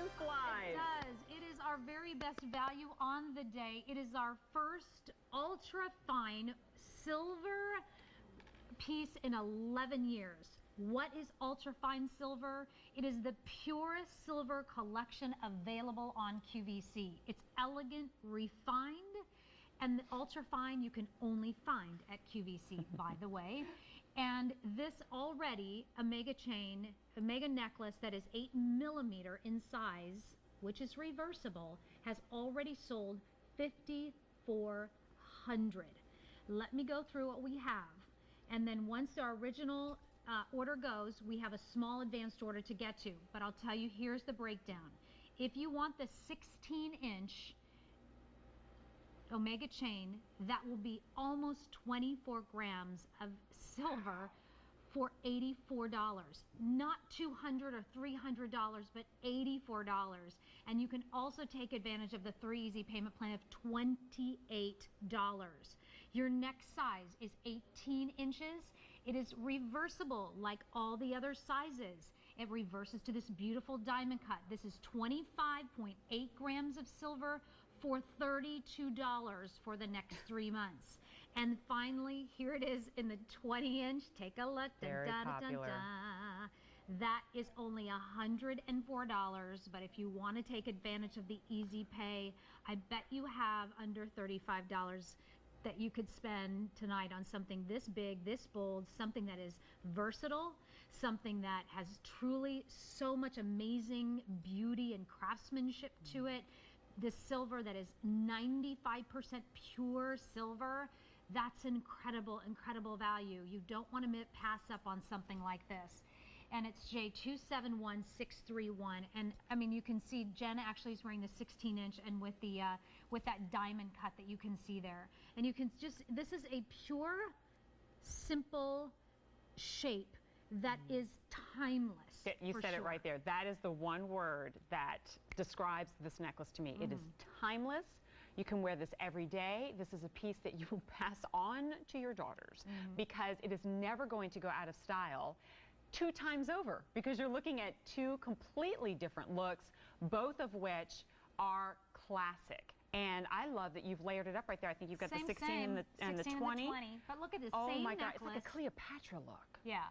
Time flies. It does. It is our very best value on the day. It is our first ultra fine silver piece in 11 years. What is ultra fine silver? It is the purest silver collection available on QVC. It's elegant, refined, and the ultra fine you can only find at QVC, by the way. And this already, a mega chain, a mega necklace that is 8 millimeter in size, which is reversible, has already sold 5,400. Let me go through what we have. And then once our original order goes, we have a small advanced order to get to. But I'll tell you, here's the breakdown. If you want the 16-inch Omega chain, that will be almost 24 grams of silver for $84. Not $200 or $300, but $84. And you can also take advantage of the 3 easy payment plan of $28. Your next size is 18 inches. It is reversible like all the other sizes. It reverses to this beautiful diamond cut. This is 25.8 grams of silver for $32 for the next 3 months. And finally, here it is in the 20-inch. Take a look. Very popular. That is only $104, but if you want to take advantage of the easy pay, I bet you have under $35 that you could spend tonight on something this big, this bold, something that is versatile, something that has truly so much amazing beauty and craftsmanship to it. This silver that is 95% pure silver, that's incredible, incredible value. You don't want to pass up on something like this. And it's J271631. And I mean, you can see Jenna actually is wearing the 16-inch and with the with that diamond cut that you can see there. And you can just, this is a pure, simple shape that is timeless. You said it right there. That is the one word that describes this necklace to me. It is timeless. You can wear this every day. This is a piece that you will pass on to your daughters because it is never going to go out of style 2 times over, because you're looking at 2 completely different looks, both of which are classic. And I love that you've layered it up right there. I think you've got the 16 and the 20. But look at this same necklace. Oh my God, it's like a Cleopatra look. Yeah.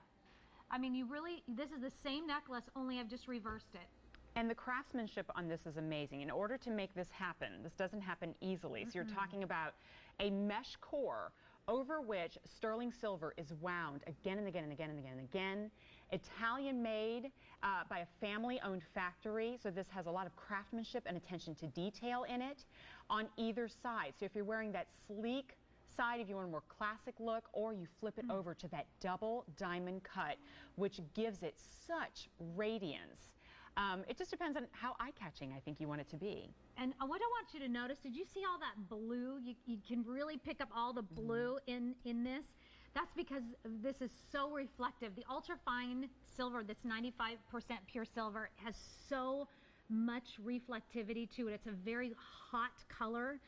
I mean, you really, this is the same necklace, only I've just reversed it. And the craftsmanship on this is amazing. In order to make this happen, this doesn't happen easily. So you're talking about a mesh core over which sterling silver is wound again and again and again and again and again. Italian made by a family owned factory. So this has a lot of craftsmanship and attention to detail in it on either side. So if you're wearing that sleek side, if you want a more classic look, or you flip it over to that double diamond cut, which gives it such radiance. It just depends on how eye-catching I think you want it to be. And what I want you to notice, did you see all that blue? You can really pick up all the blue in this. That's because this is so reflective. The ultra fine silver that's 95% pure silver has so much reflectivity to it. It's a very hot color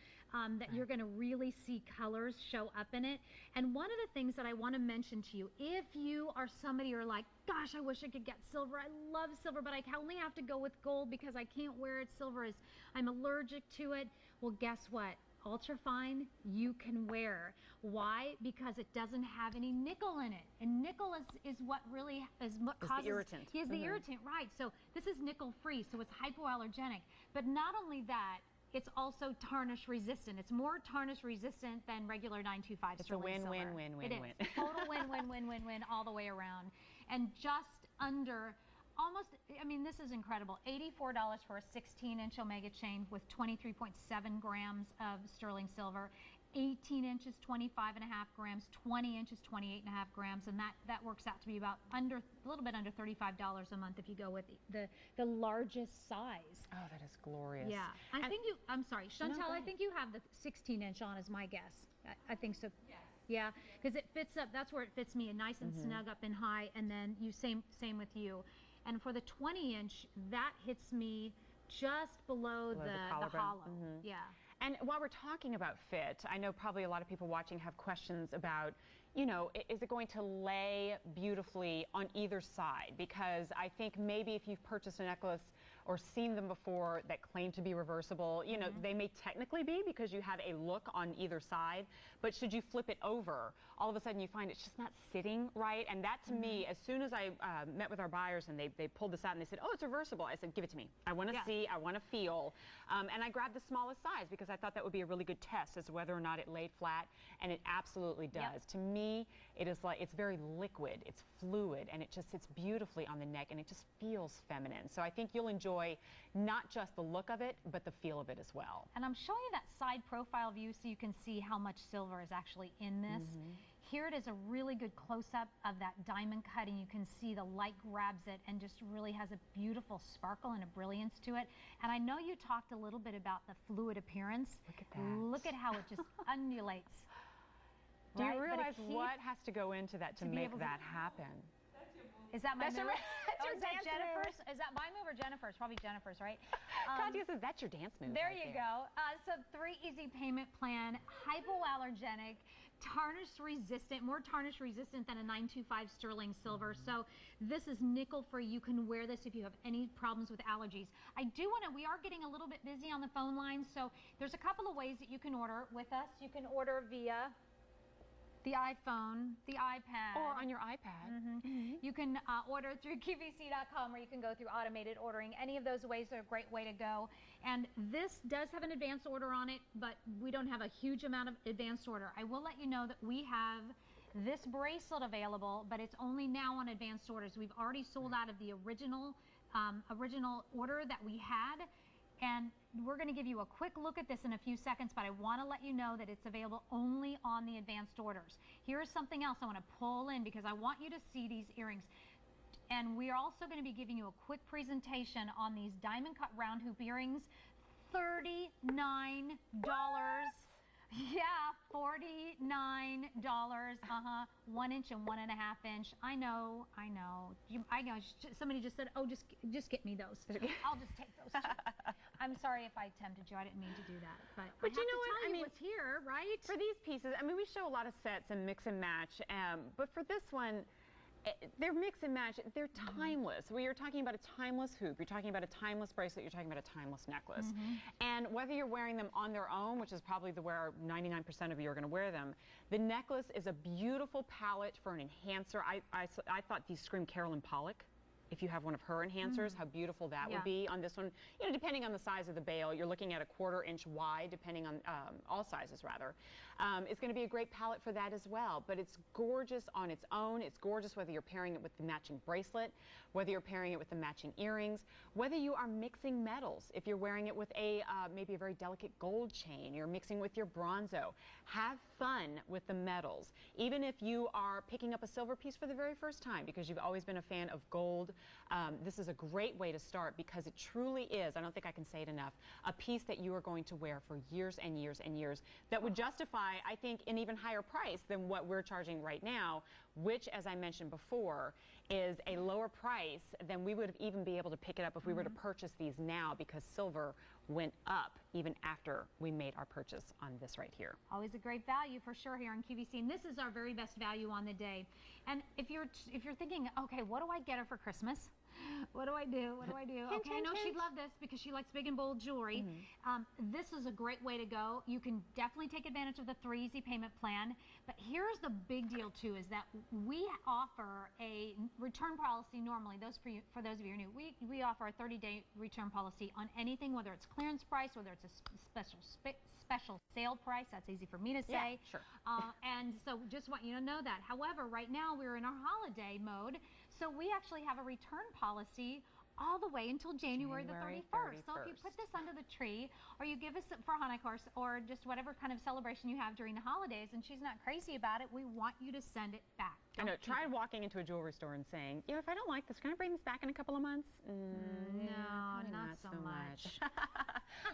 that you're going to really see colors show up in it. And one of the things that I want to mention to you, if you are somebody who're like, gosh, I wish I could get silver. I love silver, but I only have to go with gold because I can't wear it. Silver is, I'm allergic to it. Well, guess what? Ultra fine you can wear. Why? Because it doesn't have any nickel in it, and nickel is what really is what causes the irritant. Is the irritant, right? So this is nickel free, so it's hypoallergenic. But not only that, it's also tarnish resistant. It's more tarnish resistant than regular 925 It's sterling a silver. win-win-win-win-win. It is total win-win-win-win-win all the way around, and just under. Almost, I mean, this is incredible. $84 for a 16-inch Omega chain with 23.7 grams of sterling silver. 18 inches, 25.5 grams. 20 inches, 28.5 grams. And that works out to be about a little bit under $35 a month if you go with the largest size. Oh, that is glorious. Yeah. I'm sorry, Chantal, no, I think you have the 16-inch on, is my guess. I think so. Yes. Yeah, because it fits up, that's where it fits me, nice and snug up and high, and then same with you. And for the 20-inch, that hits me just below the hollow. Yeah. And while we're talking about fit, I know probably a lot of people watching have questions about, you know, is it going to lay beautifully on either side? Because I think maybe if you've purchased a necklace or seen them before that claim to be reversible. You know, they may technically be because you have a look on either side, but should you flip it over, all of a sudden you find it's just not sitting right. And that to me, as soon as I met with our buyers and they pulled this out and they said, oh, it's reversible, I said, give it to me. I want to see, I want to feel. And I grabbed the smallest size because I thought that would be a really good test as to whether or not it laid flat, and it absolutely does. To me, it is like, it's very liquid, it's fluid, and it just sits beautifully on the neck, and it just feels feminine. So I think you'll enjoy not just the look of it, but the feel of it as well. And I'm showing you that side profile view so you can see how much silver is actually in this. Here it is, a really good close-up of that diamond cutting. You can see the light grabs it and just really has a beautiful sparkle and a brilliance to it. And I know you talked a little bit about the fluid appearance. Look at that. Look at how it just undulates. Do you realize what has to go into that to make that happen? Is that my move? That's your is that dance Jennifer's? move. Is that my move or Jennifer's? Probably Jennifer's, right? Katia says that's your dance move. There right you go. So 3 easy payment plan, hypoallergenic, tarnish resistant, more tarnish resistant than a 925 sterling silver. So this is nickel free. You can wear this if you have any problems with allergies. I do want to, we are getting a little bit busy on the phone lines, so there's a couple of ways that you can order with us. You can order via the iPhone, the iPad. Or on your iPad. You can order through QVC.com, or you can go through automated ordering. Any of those ways are a great way to go. And this does have an advanced order on it, but we don't have a huge amount of advanced order. I will let you know that we have this bracelet available, but it's only now on advanced orders. We've already sold out of the original order that we had. And we're going to give you a quick look at this in a few seconds, but I want to let you know that it's available only on the advanced orders. Here's something else I want to pull in because I want you to see these earrings. And we are also going to be giving you a quick presentation on these diamond cut round hoop earrings. $39. Yeah, $49. 1 inch and 1.5 inch. I know. I know. Somebody just said, "Oh, just get me those." I'll just take those too. I'm sorry if I tempted you. I didn't mean to do that, but you know what? I mean, what's here, right? For these pieces, I mean, we show a lot of sets and mix and match, but for this one, they're mix and match. They're timeless. When you're talking about a timeless hoop, you're talking about a timeless bracelet, you're talking about a timeless necklace. And whether you're wearing them on their own, which is probably where 99% of you are going to wear them, the necklace is a beautiful palette for an enhancer. I thought these scream Carolyn Pollock. If you have one of her enhancers, how beautiful that would be on this one. You know, depending on the size of the bail, you're looking at a 1/4 inch wide, depending on all sizes rather. It's going to be a great palette for that as well. But it's gorgeous on its own. It's gorgeous whether you're pairing it with the matching bracelet, whether you're pairing it with the matching earrings, whether you are mixing metals. If you're wearing it with a maybe a very delicate gold chain, you're mixing with your bronzo. Have fun with the metals. Even if you are picking up a silver piece for the very first time because you've always been a fan of gold, this is a great way to start because it truly is, I don't think I can say it enough, a piece that you are going to wear for years and years and years that would justify, I think, an even higher price than what we're charging right now, which, as I mentioned before, is a lower price than we would even be able to pick it up if we were to purchase these now, because silver went up even after we made our purchase on this right here. Always a great value for sure here on QVC, and this is our very best value on the day. And if you're thinking, okay, what do I get her for Christmas? What do I do? What do I do? Okay, I know she'd love this because she likes big and bold jewelry. This is a great way to go. You can definitely take advantage of the 3 easy payment plan. But here's the big deal too, is that we offer a return policy normally. For those of you who are new, we offer a 30-day return policy on anything, whether it's clearance price, whether it's a special sale price. That's easy for me to say. Yeah, sure. And so just want you to know that. However, right now we're in our holiday mode, so we actually have a return policy all the way until January the 31st. So if you put this under the tree, or you give us it for Hanukkah, or just whatever kind of celebration you have during the holidays, and she's not crazy about it, we want you to send it back. I know. Try walking into a jewelry store and saying, you know, if I don't like this, can I bring this back in a couple of months? No, not so much.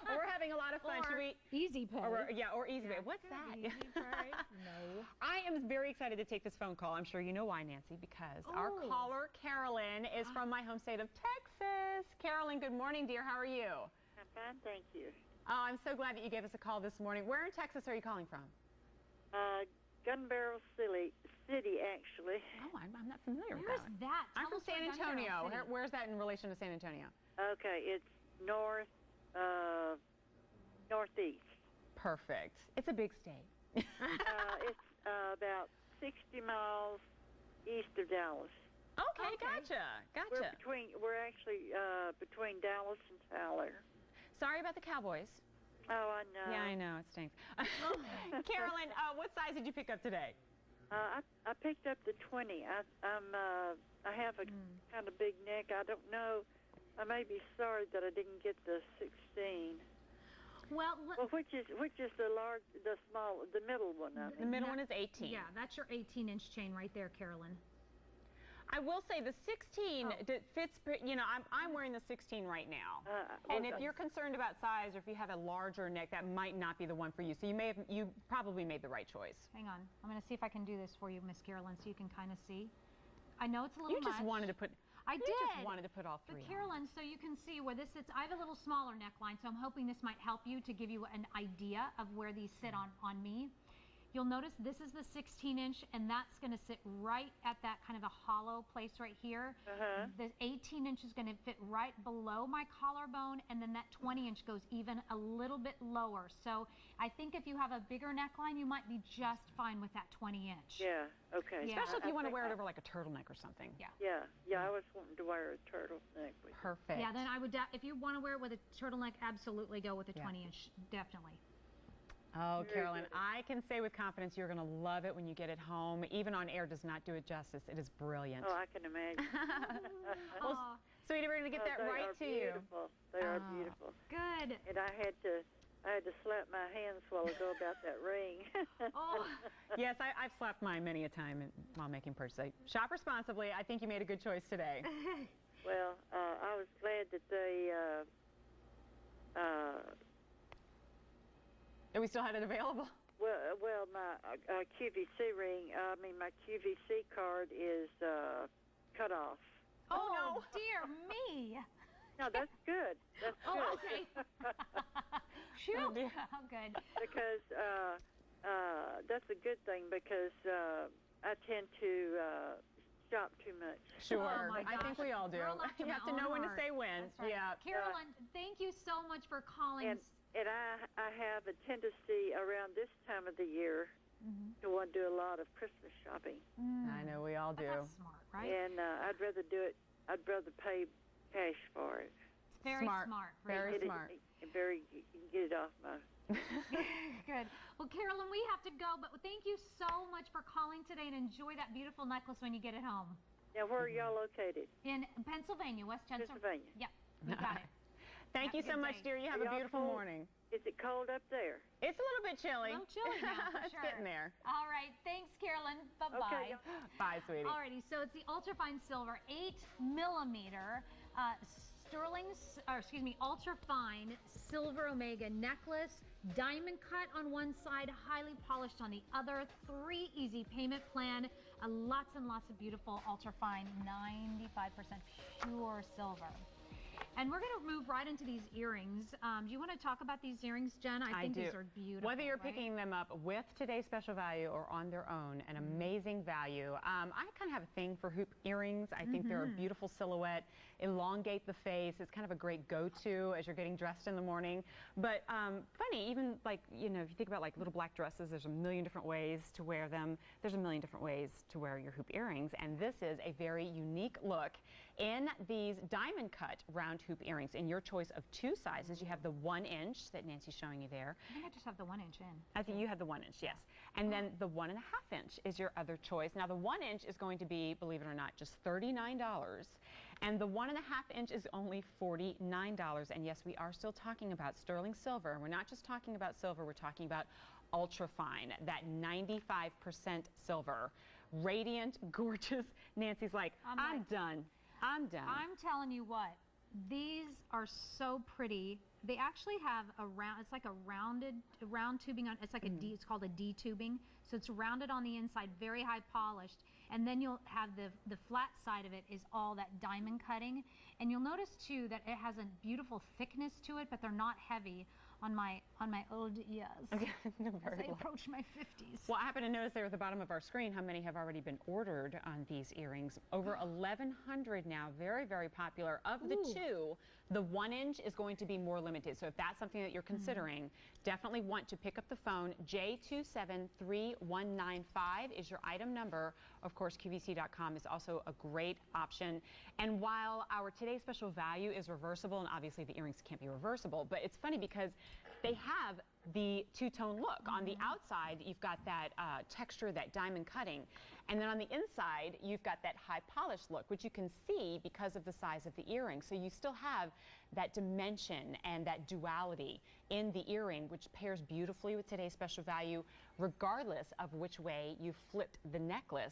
We're having a lot of fun. Or Easy Pay. Or Easy Pay. What's that? Easy Pay? No. I am very excited to take this phone call. I'm sure you know why, Nancy, because our caller, Carolyn, is from my home state of Texas. Carolyn, good morning, dear. How are you? I'm fine, thank you. Oh, I'm so glad that you gave us a call this morning. Where in Texas are you calling from? Gun Barrel City, actually. Oh, I'm not familiar with Where's that. that? I'm Tell from us where San Gun Barrel Antonio. City. Where's that in relation to San Antonio? Okay, it's northeast. Perfect. It's a big state. It's about 60 miles east of Dallas. Okay, Okay. gotcha. We're actually between Dallas and Tyler. Sorry about the Cowboys. Oh, I know. Yeah, I know, it stinks. Carolyn, what size did you pick up today? I picked up the 20. I have a kind of big neck. I don't know. I may be sorry that I didn't get the 16. Well, Which is the middle one? I The mean. middle one is 18. yeah, that's your 18-inch chain right there, Carolyn. I will say the 16 fits, I'm wearing the 16 right now. And if you're concerned about size or if you have a larger neck, that might not be the one for you. So you probably made the right choice. Hang on. I'm going to see if I can do this for you, Miss Carolyn, so you can kind of see. I know it's a little You just much. wanted to put I you did. just wanted to put all But three on. Carolyn, so you can see where this sits. I have a little smaller neckline, so I'm hoping this might help you to give you an idea of where these sit on me. You'll notice this is the 16-inch, and that's going to sit right at that kind of a hollow place right here. The 18-inch is going to fit right below my collarbone, and then that 20-inch goes even a little bit lower. So I think if you have a bigger neckline, you might be just fine with that 20-inch. Yeah. Okay. Yeah. Especially if you want to think wear it over like a turtleneck or something. Yeah. Yeah. I was wanting to wear a turtleneck. Perfect. Yeah, then I would, if you want to wear it with a turtleneck, absolutely go with a Yeah. 20-inch, definitely. Oh, Very Carolyn, good. I can say with confidence you're going to love it when you get it home. Even on air does not do it justice. It is brilliant. Oh, I can imagine. Well, Aw, sweetie, we're going to get that They right are to you. beautiful. They are beautiful. good. And I had to slap my hands a while ago about that ring. Oh, Yes, I've slapped mine many a time while making purchases. Shop responsibly. I think you made a good choice today. Well, I was glad that they And we still had it available. well, my QVC ring. My QVC card is cut off. oh, no. dear me. No, that's good. That's Oh, good. okay. Phew. Oh, dear. Oh, good. Because that's a good thing because I tend to shop too much. Sure. Oh, my I think gosh. we all do. Girl after You my have to own know when to heart. say when. That's right. Yeah. Carolyn, thank you so much for calling. And I have a tendency around this time of the year to want to do a lot of Christmas shopping. I know we all But do. that's smart, right? And I'd rather do it. I'd rather pay cash for it. It's very Smart. Very Very Get it- smart. you can get it off my. good. Well, Carolyn, we have to go, but thank you so much for calling today, and enjoy that beautiful necklace when you get it home. Now, where are y'all located? In Pennsylvania, West Chester. Pennsylvania. Yep, you got it. Thank you Have a so good much, day. dear. You have Are a y'all beautiful cold? morning. Is it cold up there? It's a little bit chilly. A little chilly now, for It's sure. getting there. All right, thanks, Carolyn. Bye-bye. Okay, Bye, sweetie. Alrighty, so it's the ultrafine silver 8mm ultrafine silver omega necklace, diamond cut on one side, highly polished on the other, 3 easy payment plan, lots and lots of beautiful ultrafine 95% pure silver. And we're going to move right into these earrings. Do you want to talk about these earrings, Jen? I think do. these are beautiful. Whether you're right? picking them up with today's special value or on their own, an amazing value. I kind of have a thing for hoop earrings. I think they're a beautiful silhouette, elongate the face. It's kind of a great go-to as you're getting dressed in the morning. But funny, even like, if you think about like little black dresses, there's a million different ways to wear them. There's a million different ways to wear your hoop earrings. And this is a very unique look in these diamond cut round hoop earrings in your choice of 2 sizes. You have the 1-inch that Nancy's showing you there. I think I just have the 1-inch in. I think you have the 1-inch, yes. And then the 1.5-inch is your other choice. Now the 1-inch is going to be, believe it or not, just $39. And the 1.5-inch is only $49. And yes, we are still talking about sterling silver. And we're not just talking about silver, we're talking about ultrafine, that 95% silver. Radiant, gorgeous. Nancy's like, I'm done. I'm done. I'm telling you what, these are so pretty. They actually have it's like a round tubing on, it's like a D, it's called a D tubing. So it's rounded on the inside, very high polished. And then you'll have the flat side of it is all that diamond cutting. And you'll notice too that it has a beautiful thickness to it, but they're not heavy. on my old years Okay. as Very I well. approach my 50s. Well, I happen to notice there at the bottom of our screen how many have already been ordered on these earrings. Over 1,100 now, very, very popular. Of the Ooh. two, the 1-inch is going to be more limited. So if that's something that you're considering, definitely want to pick up the phone. J273195 is your item number. Of course, QVC.com is also a great option. And while our today's special value is reversible, and obviously the earrings can't be reversible, but it's funny because they have the two-tone look. On the outside, you've got that texture, that diamond cutting. And then on the inside, you've got that high polished look, which you can see because of the size of the earring. So you still have that dimension and that duality in the earring, which pairs beautifully with today's special value, regardless of which way you flipped the necklace.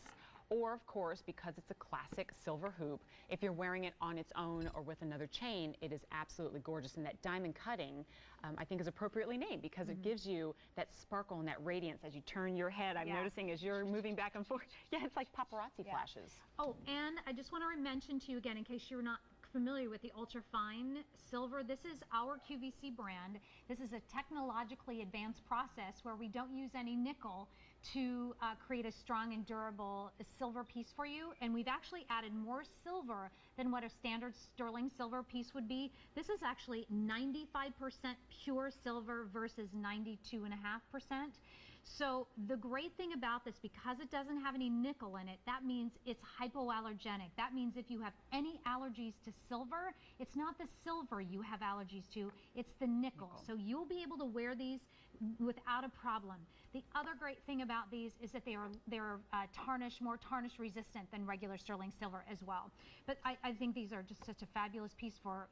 Or, of course, because it's a classic silver hoop, if you're wearing it on its own or with another chain, it is absolutely gorgeous. And that diamond cutting, I think, is appropriately named because it gives you that sparkle and that radiance as you turn your head. I'm noticing as you're moving back and forth. Yeah, it's like paparazzi flashes. Oh, and I just want to mention to you again, in case you're not familiar with the ultra fine silver, this is our QVC brand. This is a technologically advanced process where we don't use any nickel to create a strong and durable silver piece for you. And we've actually added more silver than what a standard sterling silver piece would be. This is actually 95% pure silver versus 92.5%. So the great thing about this, because it doesn't have any nickel in it, that means it's hypoallergenic. That means if you have any allergies to silver, it's not the silver you have allergies to, it's the nickel. So you'll be able to wear these without a problem. The other great thing about these is that they're more tarnish resistant than regular sterling silver as well. But I think these are just such a fabulous piece for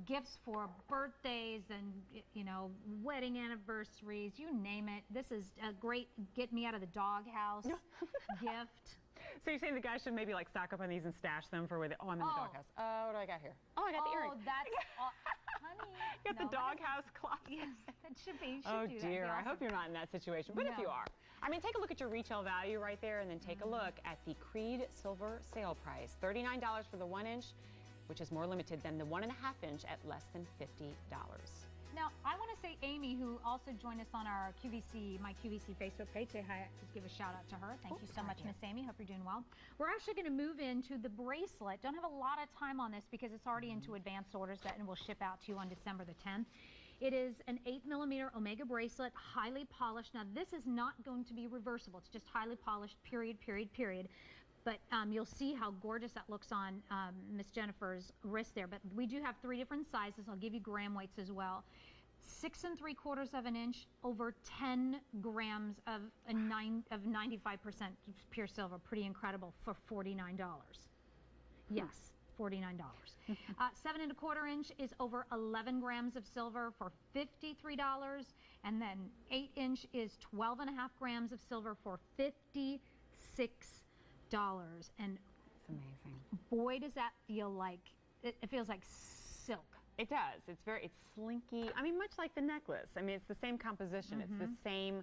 gifts for birthdays and, you know, wedding anniversaries, you name it. This is a great get me out of the doghouse gift. So you're saying the guys should maybe like stock up on these and stash them for when I'm in the doghouse. Oh, what do I got here? Oh, I got the earring. Oh, that's honey. You got the doghouse closet. Yes, that should be. Oh do that. dear, That'd be I hope awesome. you're not in that situation, but if No. you are, I mean, take a look at your retail value right there and then take a look at the Creede silver sale price. $39 for the 1-inch, which is more limited than the 1.5-inch at less than $50. Now, I want to say Amy, who also joined us on our my QVC Facebook page, say hi, just give a shout out to her. Thank you so much, Miss Amy. Hope you're doing well. We're actually going to move into the bracelet. Don't have a lot of time on this because it's already into advanced orders and will ship out to you on December the 10th. It is an 8mm Omega bracelet, highly polished. Now, this is not going to be reversible. It's just highly polished, period. But you'll see how gorgeous that looks on Miss Jennifer's wrist there. But we do have 3 different sizes. I'll give you gram weights as well. 6 3/4 of an inch, over 10 grams of 95% pure silver. Pretty incredible for $49. Yes, $49. 7 1/4 inch is over 11 grams of silver for $53. And then 8 inch is 12.5 grams of silver for $56. And It's amazing. boy, does that feel like, it feels like silk. It does. It's slinky. I mean, much like the necklace. I mean, it's the same composition. It's the same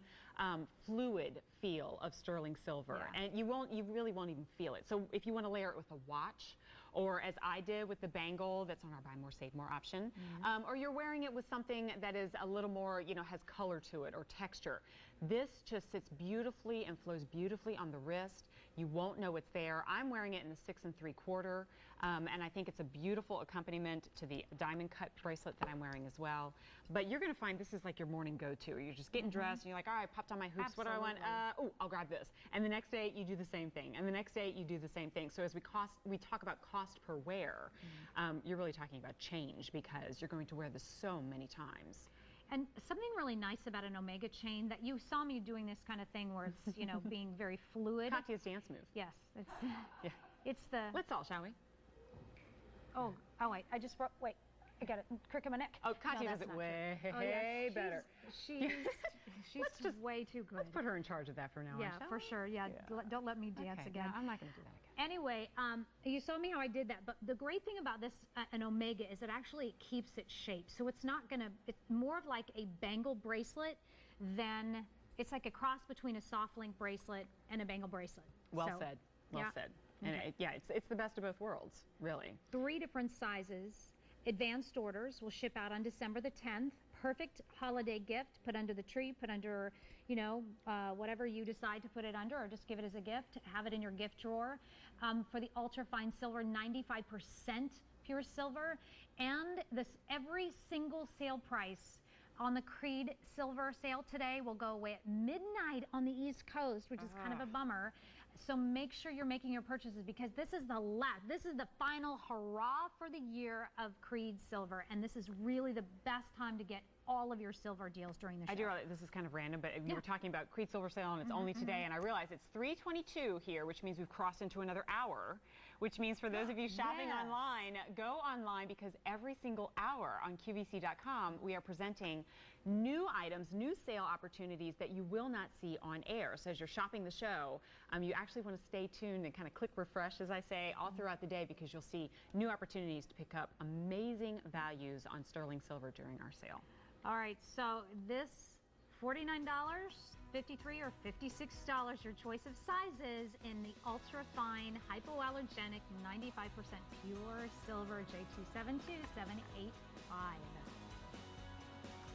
fluid feel of sterling silver, and you really won't even feel it. So if you want to layer it with a watch, or as I did with the bangle that's on our buy more save more option, or you're wearing it with something that is a little more, you know, has color to it or texture. This just sits beautifully and flows beautifully on the wrist. You won't know it's there. I'm wearing it in the 6 3/4, and I think it's a beautiful accompaniment to the diamond cut bracelet that I'm wearing as well. But you're going to find this is like your morning go-to. You're just getting dressed, and you're like, all right, popped on my hoops. What do I want? Oh, I'll grab this. And the next day, you do the same thing. And the next day, you do the same thing. So as we talk about cost per wear, you're really talking about change because you're going to wear this so many times. And something really nice about an Omega chain that you saw me doing this kind of thing where it's, you know, being very fluid. Katia's dance move. Yes, it's Yeah. it's the Let's all, shall we? oh wait, I got it crook in my neck. Oh, Katia No, does that's it not way true. Oh, yeah, better. She's Let's just- way too good. Let's put her in charge of that for now on, Yeah, shall for we? sure. Yeah, don't let me dance Okay, again. no, I'm not going to do that again. Anyway, you saw me how I did that, but the great thing about this, an Omega, is it actually keeps its shape. So it's not gonna, it's more of like a bangle bracelet than, it's like a cross between a soft link bracelet and a bangle bracelet. Well So, said. Well yeah. said. And it's the best of both worlds, really. 3 different sizes. Advanced orders will ship out on December the 10th. perfect holiday gift. Put under the tree, put under, you know, whatever you decide to put it under, or just give it as a gift. Have it in your gift drawer. For the ultra fine silver, 95% pure silver, and this every single sale price on the Creede silver sale today will go away at midnight on the East Coast, which is kind of a bummer. So make sure you're making your purchases, because this is the final hurrah for the year of Creede silver, and this is really the best time to get all of your silver deals during the show. I do realize this is kind of random, but we were talking about Creede silver sale, and it's only today, and I realize it's 3:22 here, which means we've crossed into another hour, which means for those of you shopping online, go online, because every single hour on QVC.com we are presenting new items, new sale opportunities that you will not see on air. So as you're shopping the show, you actually want to stay tuned and kind of click refresh, as I say, all throughout the day, because you'll see new opportunities to pick up amazing values on sterling silver during our sale. All right, so this $49, $53, or $56, your choice of sizes in the ultra fine hypoallergenic 95% pure silver J272785.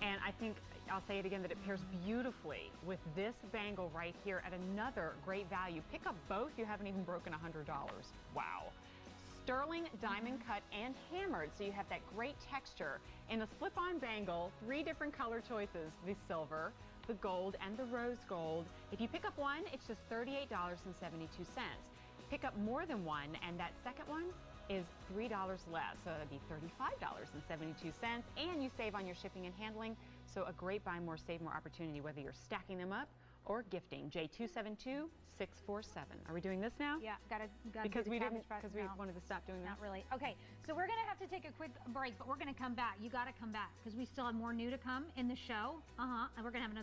And I think I'll say it again that it pairs beautifully with this bangle right here at another great value. Pick up both. You haven't even broken $100. Wow. Sterling diamond cut and hammered, so you have that great texture in a slip-on bangle. 3 different color choices: the silver, the gold, and the rose gold. If you pick up one, it's just $38.72. Pick up more than one, and that second one is $3 less, so that'd be $35.72, and you save on your shipping and handling. So a great buy more, save more opportunity, whether you're stacking them up or gifting. J272647. Are we doing this now? Yeah, gotta because do we the didn't, cabbage patch. because we No, wanted to stop doing not this. really. Okay, so we're gonna have to take a quick break, but we're gonna come back. You gotta come back, because we still have more new to come in the show. And we're gonna have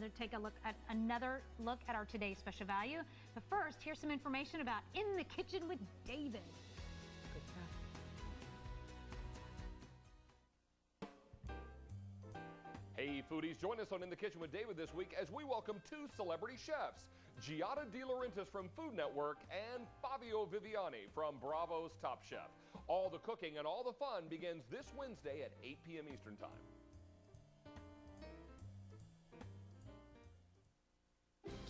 another look at our today's special value. But first, here's some information about In the Kitchen with David. Good stuff. Hey foodies, join us on In the Kitchen with David this week as we welcome 2 celebrity chefs, Giada De Laurentiis from Food Network and Fabio Viviani from Bravo's Top Chef. All the cooking and all the fun begins this Wednesday at 8 p.m. Eastern Time.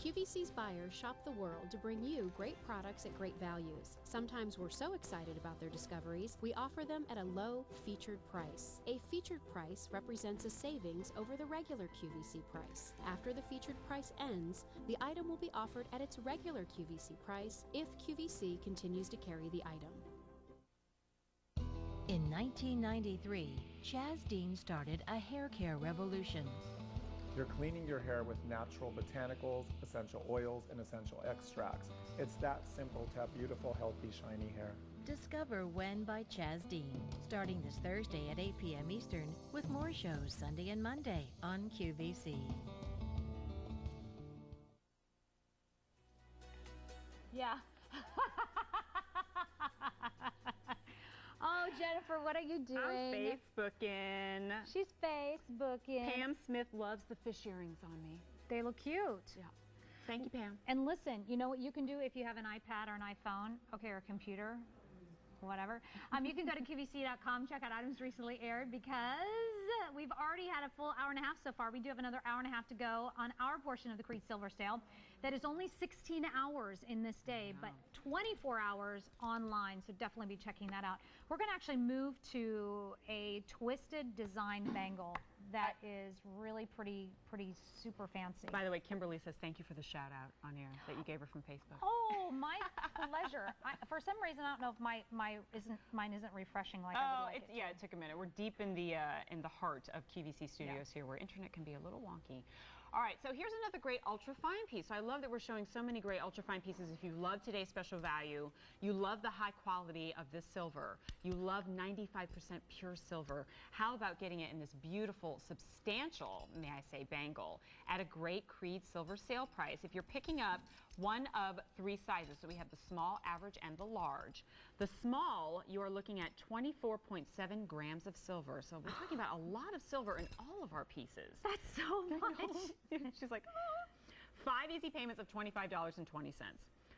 QVC's buyers shop the world to bring you great products at great values. Sometimes we're so excited about their discoveries, we offer them at a low featured price. A featured price represents a savings over the regular QVC price. After the featured price ends, the item will be offered at its regular QVC price if QVC continues to carry the item. In 1993, Chaz Dean started a hair care revolution. You're cleaning your hair with natural botanicals, essential oils, and essential extracts. It's that simple to have beautiful, healthy, shiny hair. Discover When by Chaz Dean, starting this Thursday at 8 p.m. Eastern, with more shows Sunday and Monday on QVC. Yeah. Oh, Jennifer, what are you doing? I'm Facebooking. She's Facebooking. Pam Smith loves the fish earrings on me. They look cute. Yeah. Thank you, Pam. And listen, you know what you can do if you have an iPad or an iPhone, okay, or a computer, whatever. You can go to QVC.com, check out items recently aired, because we've already had a full hour and a half so far. We do have another hour and a half to go on our portion of the Creede Silver Sale. That is only 16 hours in this day, but 24 hours online, so definitely be checking that out. We're going to actually move to a twisted design bangle that is really pretty super fancy. By the way, Kimberly says thank you for the shout out on air that you gave her from Facebook. Oh, my pleasure. For some reason, I don't know if mine isn't refreshing like I would like it. Yeah, it took a minute. We're deep in the heart of QVC Studios here, where internet can be a little wonky. All right, so here's another great ultra fine piece. So I love that we're showing so many great ultra fine pieces. If you love today's special value, you love the high quality of this silver, you love 95% pure silver, how about getting it in this beautiful, substantial, may I say, bangle at a great Creede silver sale price? If you're picking up one of 3 sizes, so we have the small, average, and the large. The small, you are looking at 24.7 grams of silver. So we're talking about a lot of silver in all of our pieces. That's so much. She's like, 5 easy payments of $25.20.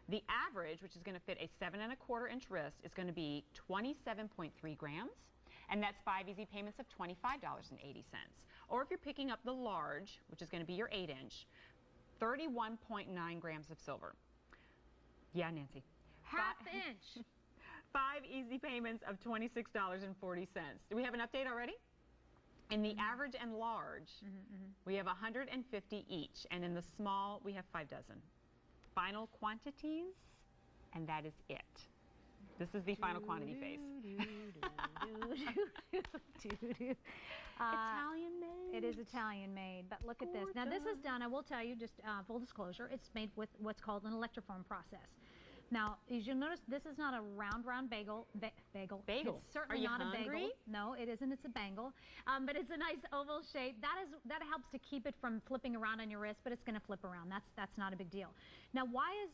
The average, which is going to fit a 7 1/4 inch wrist, is going to be 27.3 grams. And that's 5 easy payments of $25.80. Or if you're picking up the large, which is going to be your 8-inch, 31.9 grams of silver. Yeah, Nancy. Half inch. 5 easy payments of $26.40. Do we have an update already? In the average and large, we have 150 each, and in the small, we have 5 dozen. Final quantities, and that is it. This is the final quantity phase. Italian made. It is Italian made, but look at this. Now this is done, I will tell you, just full disclosure, it's made with what's called an electroform process. Now, as you'll notice, this is not a round bagel. Bagel. It's certainly Are you not hungry? a bagel. No, it isn't. It's a bangle. But it's a nice oval shape. That helps to keep it from flipping around on your wrist, but it's going to flip around. That's not a big deal. Now, why is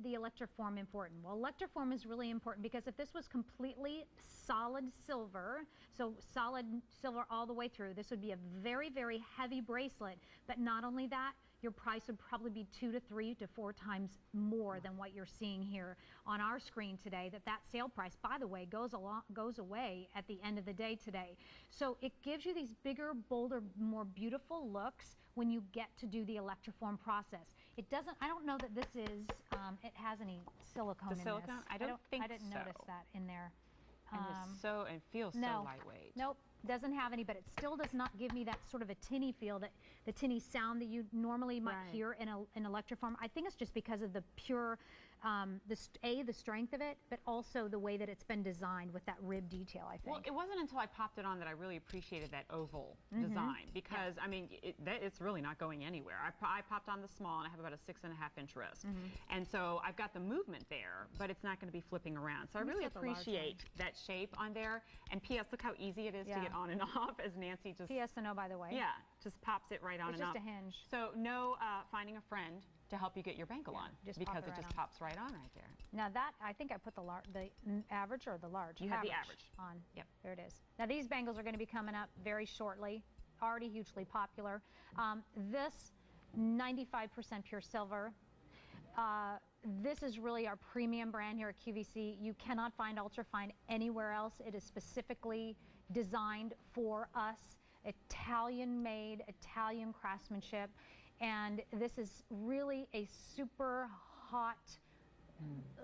the electroform important? Well, electroform is really important because if this was completely solid silver, so solid silver all the way through, this would be a very, very heavy bracelet. But not only that, your price would probably be 2 to 3 to 4 times more than what you're seeing here on our screen today. That sale price, by the way, goes away at the end of the day today. So it gives you these bigger, bolder, more beautiful looks when you get to do the electroform process. It doesn't. I don't know that this is. It has any silicone in silicone? this. I don't think I didn't so. notice that in there. And it feels so lightweight. Nope, doesn't have any, but it still does not give me that sort of a tinny feel, that the tinny sound that you normally might hear in an electroform. I think it's just because of the pure, the strength of it, but also the way that it's been designed with that rib detail, I think. Well, it wasn't until I popped it on that I really appreciated that oval design, because I mean, it's really not going anywhere. I popped on the small, and I have about a 6.5-inch wrist, and so I've got the movement there, but it's not going to be flipping around. So I really appreciate that shape on there. And P.S. Look how easy it is to get on and off, as Nancy just. P.S. and O, by the way. Yeah, just pops it right on it's and off. just a hinge. So no finding a friend to help you get your bangle on, because it just pops right on right there. Now that, I think I put the average or the large? You have the average on. Yep. There it is. Now these bangles are going to be coming up very shortly, already hugely popular. This 95% pure silver. This is really our premium brand here at QVC. You cannot find ultrafine anywhere else. It is specifically designed for us, Italian made, Italian craftsmanship. And this is really a super hot,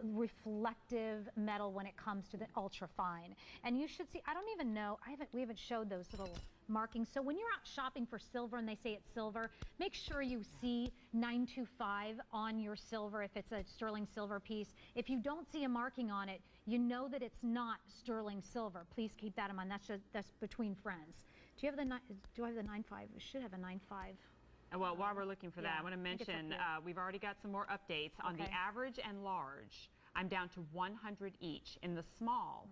reflective metal when it comes to the ultrafine. And you should see, I don't even know, we haven't showed those little markings. So when you're out shopping for silver and they say it's silver, make sure you see 925 on your silver if it's a sterling silver piece. If you don't see a marking on it, you know that it's not sterling silver. Please keep that in mind. That's between friends. Do I have the 9.5? We should have a 9.5. Well, while we're looking for that, I want to mention we've already got some more updates on the average and large. I'm down to 100 each. In the small,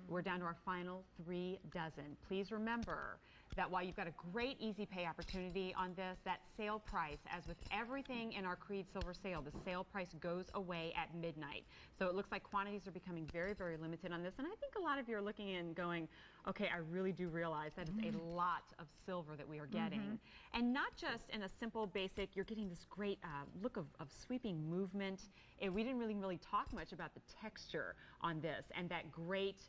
we're down to our final 3 dozen. Please remember that while you've got a great easy pay opportunity on this, that sale price, as with everything in our Creede Silver Sale, the sale price goes away at midnight. So it looks like quantities are becoming very, very limited on this. And I think a lot of you are looking in going, okay, I really do realize that it's a lot of silver that we are getting. And not just in a simple, basic, you're getting this great look of sweeping movement. We didn't really talk much about the texture on this and that great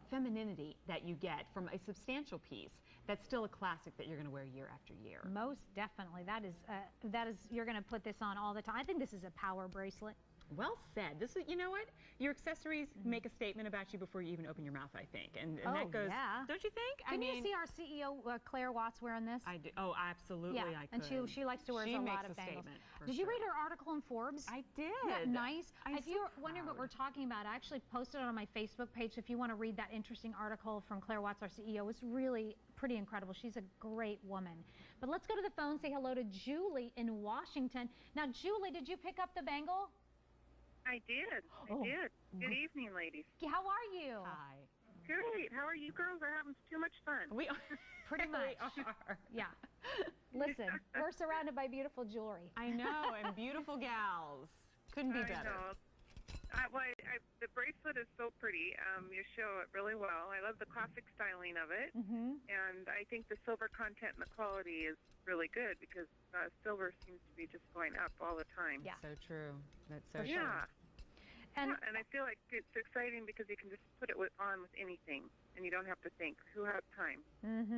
femininity that you get from a substantial piece that's still a classic that you're going to wear year after year. Most definitely. That is you're going to put this on all the time. I think this is a power bracelet. Well said. This is, you know what? Your accessories make a statement about you before you even open your mouth, I think. And that goes, don't you think? Can you see our CEO, Claire Watts, wearing this? I do. Oh, absolutely, yeah. I could. And she likes to wear a lot of bangles. Did you read her article in Forbes? I did. Isn't that nice? If you're so wondering what we're talking about, I actually posted it on my Facebook page. If you want to read that interesting article from Claire Watts, our CEO, it's really pretty incredible. She's a great woman. But let's go to the phone, say hello to Julie in Washington. Now, Julie, did you pick up the bangle? I did. I did. Good evening, ladies. How are you? Hi. Great. How are you girls? We're having too much fun. We are. Pretty much. We are. Yeah. Listen, we're surrounded by beautiful jewelry. I know, and beautiful gals. Couldn't be better. I know. The bracelet is so pretty. You show it really well. I love the classic styling of it. And I think the silver content and the quality is really good because silver seems to be just going up all the time. Yeah. So true. That's so true. Yeah. And yeah, and I feel like it's exciting because you can just put it on with anything, and you don't have to think. Who has time?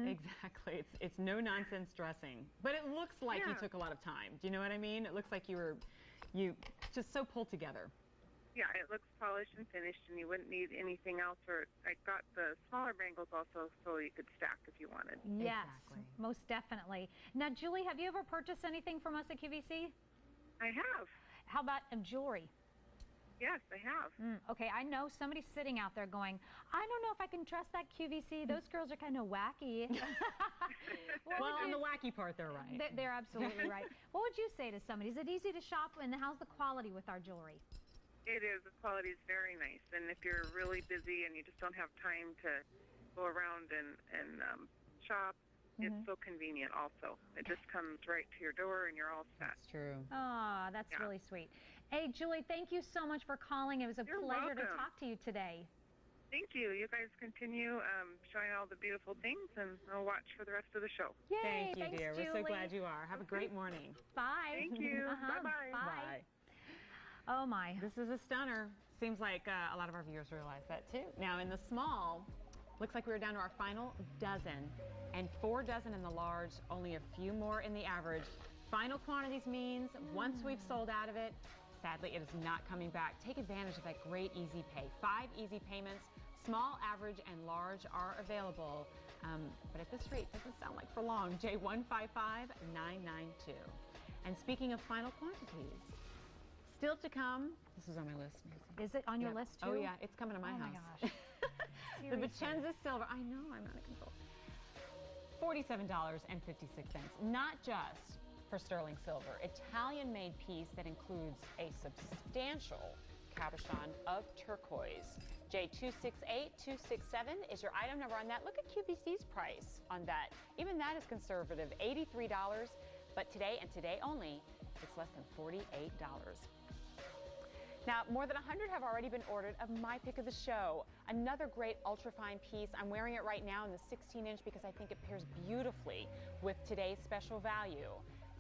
Exactly. It's no nonsense dressing, but it looks like you Yeah. took a lot of time. Do you know what I mean? It looks like you just so pulled together. Yeah, it looks polished and finished, and you wouldn't need anything else. Or I got the smaller bangles also, so you could stack if you wanted. yes, Exactly. most definitely. Now, Julie, have you ever purchased anything from us at QVC? I have. How about jewelry? Yes, I have. Okay, I know somebody's sitting out there going, I don't know if I can trust that QVC. Those girls are kind of wacky. What Well, would on you the wacky part, they're right. They're absolutely right. What would you say to somebody? Is it easy to shop, and how's the quality with our jewelry? It is. The quality is very nice, and if you're really busy and you just don't have time to go around and shop, it's so convenient. Also, it just comes right to your door, and you're all set. That's true. Oh, that's Yeah. really sweet. Hey, Julie, thank you so much for calling. It was a You're pleasure to welcome. talk to you today. Thank you. You guys continue showing all the beautiful things, and I'll watch for the rest of the show. Yay, Thank you, thanks, dear. Julie. We're so glad you are. Have a great morning. Bye. Thank you. Uh-huh. Bye-bye. Bye. Oh, my. This is a stunner. Seems like a lot of our viewers realize that too. Now in the small, looks like we're down to our final dozen, and 4 dozen in the large, only a few more in the average. Final quantities means once we've sold out of it, sadly it is not coming back. Take advantage of that great easy pay. 5 easy payments, small, average, and large are available. But at this rate, doesn't sound like for long. J155992. And speaking of final quantities, still to come. This is on my list, Nancy. Is it on your Yeah. list, too? Oh yeah, it's coming to my Oh, my house. gosh. The Seriously. Vicenza silver. I know, I'm out of control. $47.56. Not just for sterling silver. Italian-made piece that includes a substantial cabochon of turquoise. J268267 is your item number on that. Look at QVC's price on that. Even that is conservative, $83. But today and today only, it's less than $48. Now, more than 100 have already been ordered of my pick of the show. Another great ultra-fine piece. I'm wearing it right now in the 16-inch because I think it pairs beautifully with today's special value.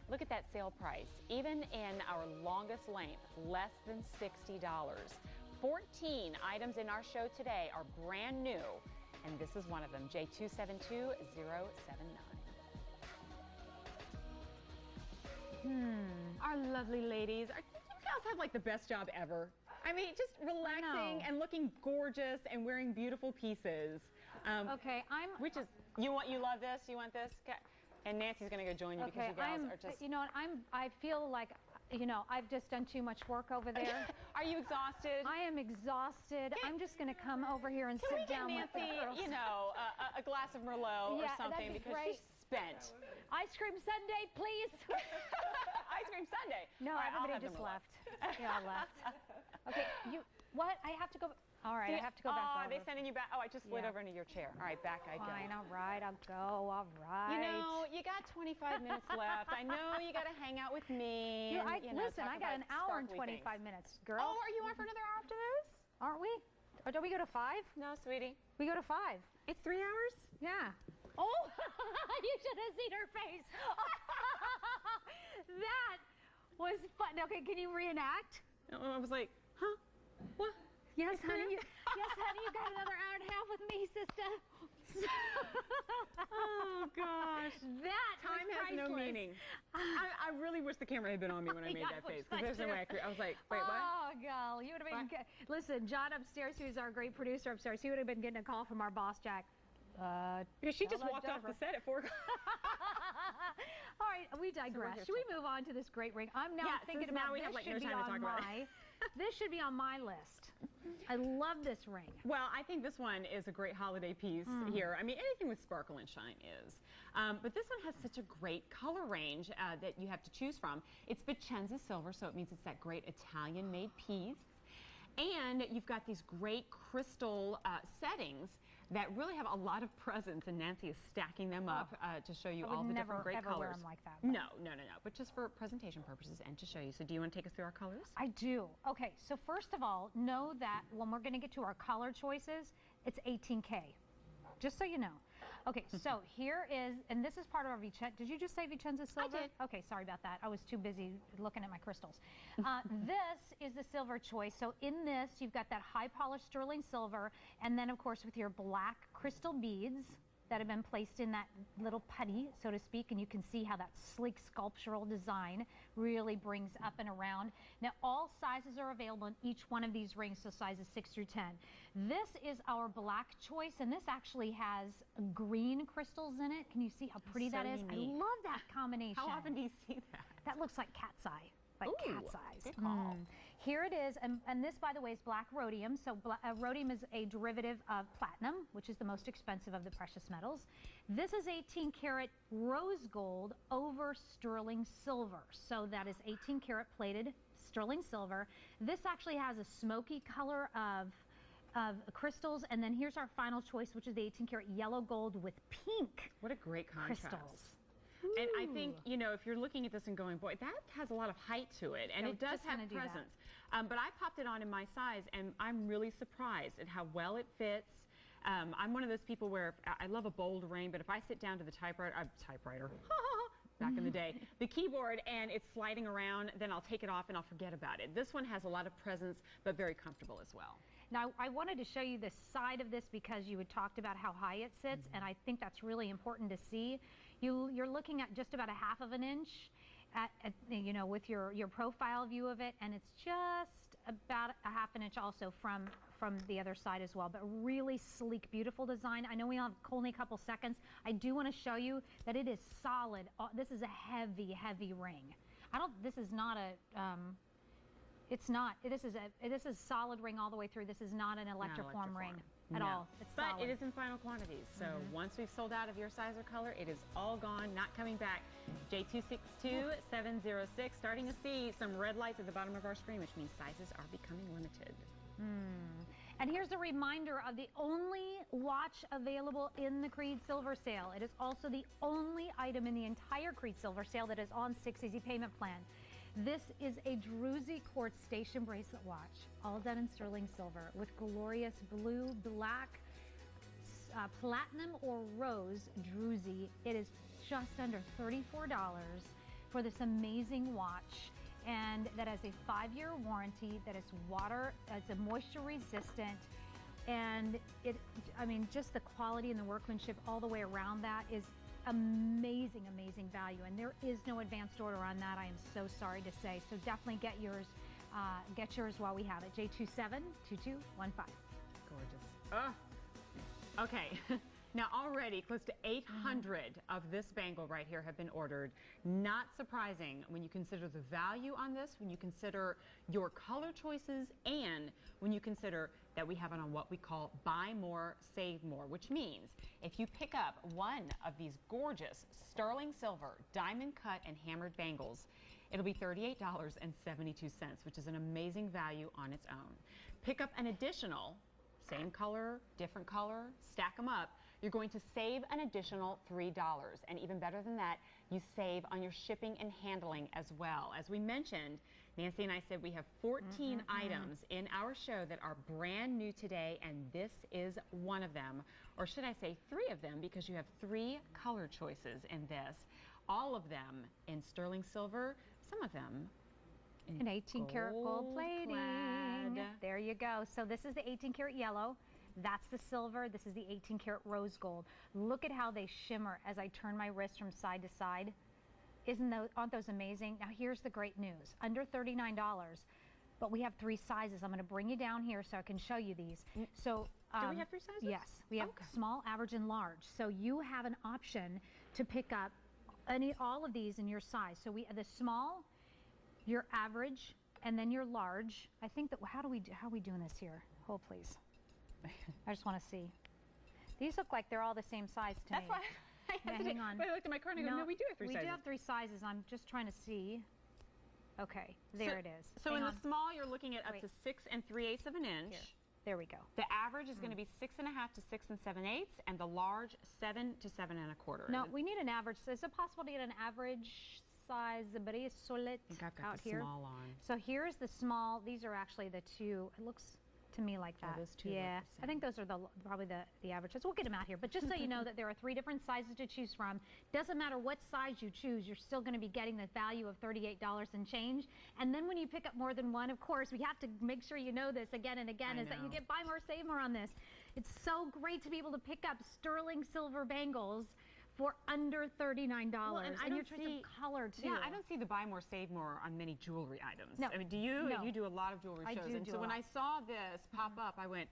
Look at that sale price. Even in our longest length, less than $60. 14 items in our show today are brand new, and this is one of them, J272079. Our lovely ladies. You guys have like the best job ever. I mean, just relaxing know. and looking gorgeous and wearing beautiful pieces. Okay, Which is, you love this? You want this? And Nancy's gonna go join you because you gals are just. you know what, I feel like, I've just done too much work over there. Are you exhausted? I am exhausted. I'm just going to come over here and Can we sit get down with the Nancy, girls. a glass of Merlot or Yeah, that'd something be because great. she's spent. Ice cream sundae, please. Ice cream sundae. No, All right, I'll everybody have the just Merlot. left. They all left. Okay, what? I have to go. All right, I have to go back Oh, over. are they sending you back? Oh, I just slid Yeah. over into your chair. All right, back I go. Fine, all right, I'll go. All right. You know, you got 25 minutes left. I know you got to hang out with me. and, Listen, talk I got about an hour and sparkly 25 things. minutes, girl. Oh, are you on for another hour after this? Aren't we? Or don't we go to 5? No, sweetie. We go to 5. It's 3 hours? Yeah. Oh, you should have seen her face. That was fun. Okay, can you reenact? I was like, huh? What? Yes, honey. Yes, honey. You got another hour and a half with me, sister. Oh, gosh. That Time was has no priceless. meaning. I really wish the camera had been on me when I made Yeah, that I face wish because there's no I way I could. I was like, wait, what? Oh, golly. You would have been. Listen, John upstairs, who's our great producer upstairs, he would have been getting a call from our boss, Jack. Because she just Tell walked off the Jennifer. set at 4 o'clock. All right, we digress. here Should we move on to this great ring? I'm now Yeah, thinking since about now we this have, like, no should be time to talk on about my. This should be on my list. I love this ring. Well, I think this one is a great holiday piece here. I mean, anything with sparkle and shine is. But this one has such a great color range that you have to choose from. It's Vicenza silver, so it means it's that great Italian-made piece. And you've got these great crystal settings that really have a lot of presence, and Nancy is stacking them up to show you I would all the never, different great ever colors. wear them like that. but- No, but just for presentation purposes and to show you. So do you want to take us through our colors? I do. Okay, so first of all, know that when we're going to get to our color choices, it's 18K. Just so you know. Okay, so here is, and this is part of our Vicenza. Did you just say Vicenza silver? I did. Okay, sorry about that. I was too busy looking at my crystals. This is the silver choice. So in this, you've got that high polished sterling silver, and then of course with your black crystal beads that have been placed in that little putty, so to speak, and you can see how that sleek sculptural design really brings up and around. Now, all sizes are available in each one of these rings, so sizes 6 through 10. This is our black choice, and this actually has green crystals in it. Can you see how pretty that is? unique. I love that combination. How often do you see that? That looks like cat's eye. Like Ooh, cat's eyes. good call. Here it is, and this, by the way, is black rhodium. So rhodium is a derivative of platinum, which is the most expensive of the precious metals. This is 18 karat rose gold over sterling silver. So that is 18 karat plated sterling silver. This actually has a smoky color of crystals, and then here's our final choice, which is the 18 karat yellow gold with pink What a great contrast. crystals. And I think, you know, if you're looking at this and going, boy, that has a lot of height to it, and Yeah, it does just have gonna do that. presence. But I popped it on in my size, and I'm really surprised at how well it fits. I'm one of those people where I love a bold ring, but if I sit down to the typewriter, back in the day, the keyboard, and it's sliding around, then I'll take it off and I'll forget about it. This one has a lot of presence, but very comfortable as well. Now, I wanted to show you the side of this because you had talked about how high it sits, and I think that's really important to see. You're looking at just about a half of an inch, you know, with your profile view of it, and it's just about a half an inch also from the other side as well. But really sleek, beautiful design. I know we have only a couple seconds. I do want to show you that it is solid. This is a heavy, heavy ring. This is not a. It's not. This is solid ring all the way through. This is not an electroform ring at all. It's but solid. it is in final quantities. So once we've sold out of your size or color, it is all gone, not coming back. J262706, starting to see some red lights at the bottom of our screen, which means sizes are becoming limited. And here's a reminder of the only watch available in the Creede Silver Sale. It is also the only item in the entire Creede Silver Sale that is on 6 easy payment plan. This is a Druzy quartz station bracelet watch, all done in sterling silver with glorious blue, black, platinum or rose Druzy. It is just under $34 for this amazing watch, and that has a 5-year warranty, that is it's a moisture resistant, and I mean, just the quality and the workmanship all the way around that is amazing, amazing value, and there is no advanced order on that. I am so sorry to say. So definitely get yours while we have it. J272215. Gorgeous. Okay. Now already close to 800 of this bangle right here have been ordered. Not surprising when you consider the value on this, when you consider your color choices, and when you consider that we have it on what we call buy more, save more, which means if you pick up one of these gorgeous sterling silver, diamond cut and hammered bangles, it'll be $38.72, which is an amazing value on its own. Pick up an additional, same color, different color, stack them up, you're going to save an additional $3. And even better than that, you save on your shipping and handling as well. As we mentioned, Nancy and I said we have 14 items in our show that are brand new today, and this is one of them. Or should I say 3 of them, because you have 3 color choices in this. All of them in sterling silver, some of them An 18 karat gold plating. clad. There you go. So this is the 18 karat yellow. That's the silver. This is the 18 karat rose gold. Look at how they shimmer as I turn my wrist from side to side. Aren't those amazing? Now here's the great news. Under $39, but we have 3 sizes. I'm going to bring you down here so I can show you these. So Do we have 3 sizes? yes, we have small, average, and large. So you have an option to pick up all of these in your size. So the small, your average, and then your large. I think that how are we doing this here? Hold please. I just want to see. These look like they're all the same size to me. That's why I hesitated. hang on. But I looked at my card and I go, no, we do have 3 we sizes. do have 3 sizes. I'm just trying to see. Okay, there it is. So Hang in on. the small, you're looking at up to 6 3/8 of an inch. Here. There we go. The average is going to be 6.5 to 6 7/8, and the large 7 to 7 1/4. No, we need an average. So is it possible to get an average size bracelet I think I've got out the here? small on. So here's the small. These are actually the 2. It looks to me like Yeah, that. those two look Yeah, the I think those are probably the averages. We'll get them out here, but just so you know that there are 3 different sizes to choose from. Doesn't matter what size you choose, you're still going to be getting the value of $38 and change. And then when you pick up more than one, of course, we have to make sure you know this again and again, is that you get buy more, save more on this. It's so great to be able to pick up sterling silver bangles for under $39. Well, and your choice of color too. Yeah, I don't see the buy more, save more on many jewelry items. No. I mean, do you? No. You do a lot of jewelry I shows. do And do so a when lot. I saw this pop up, I went,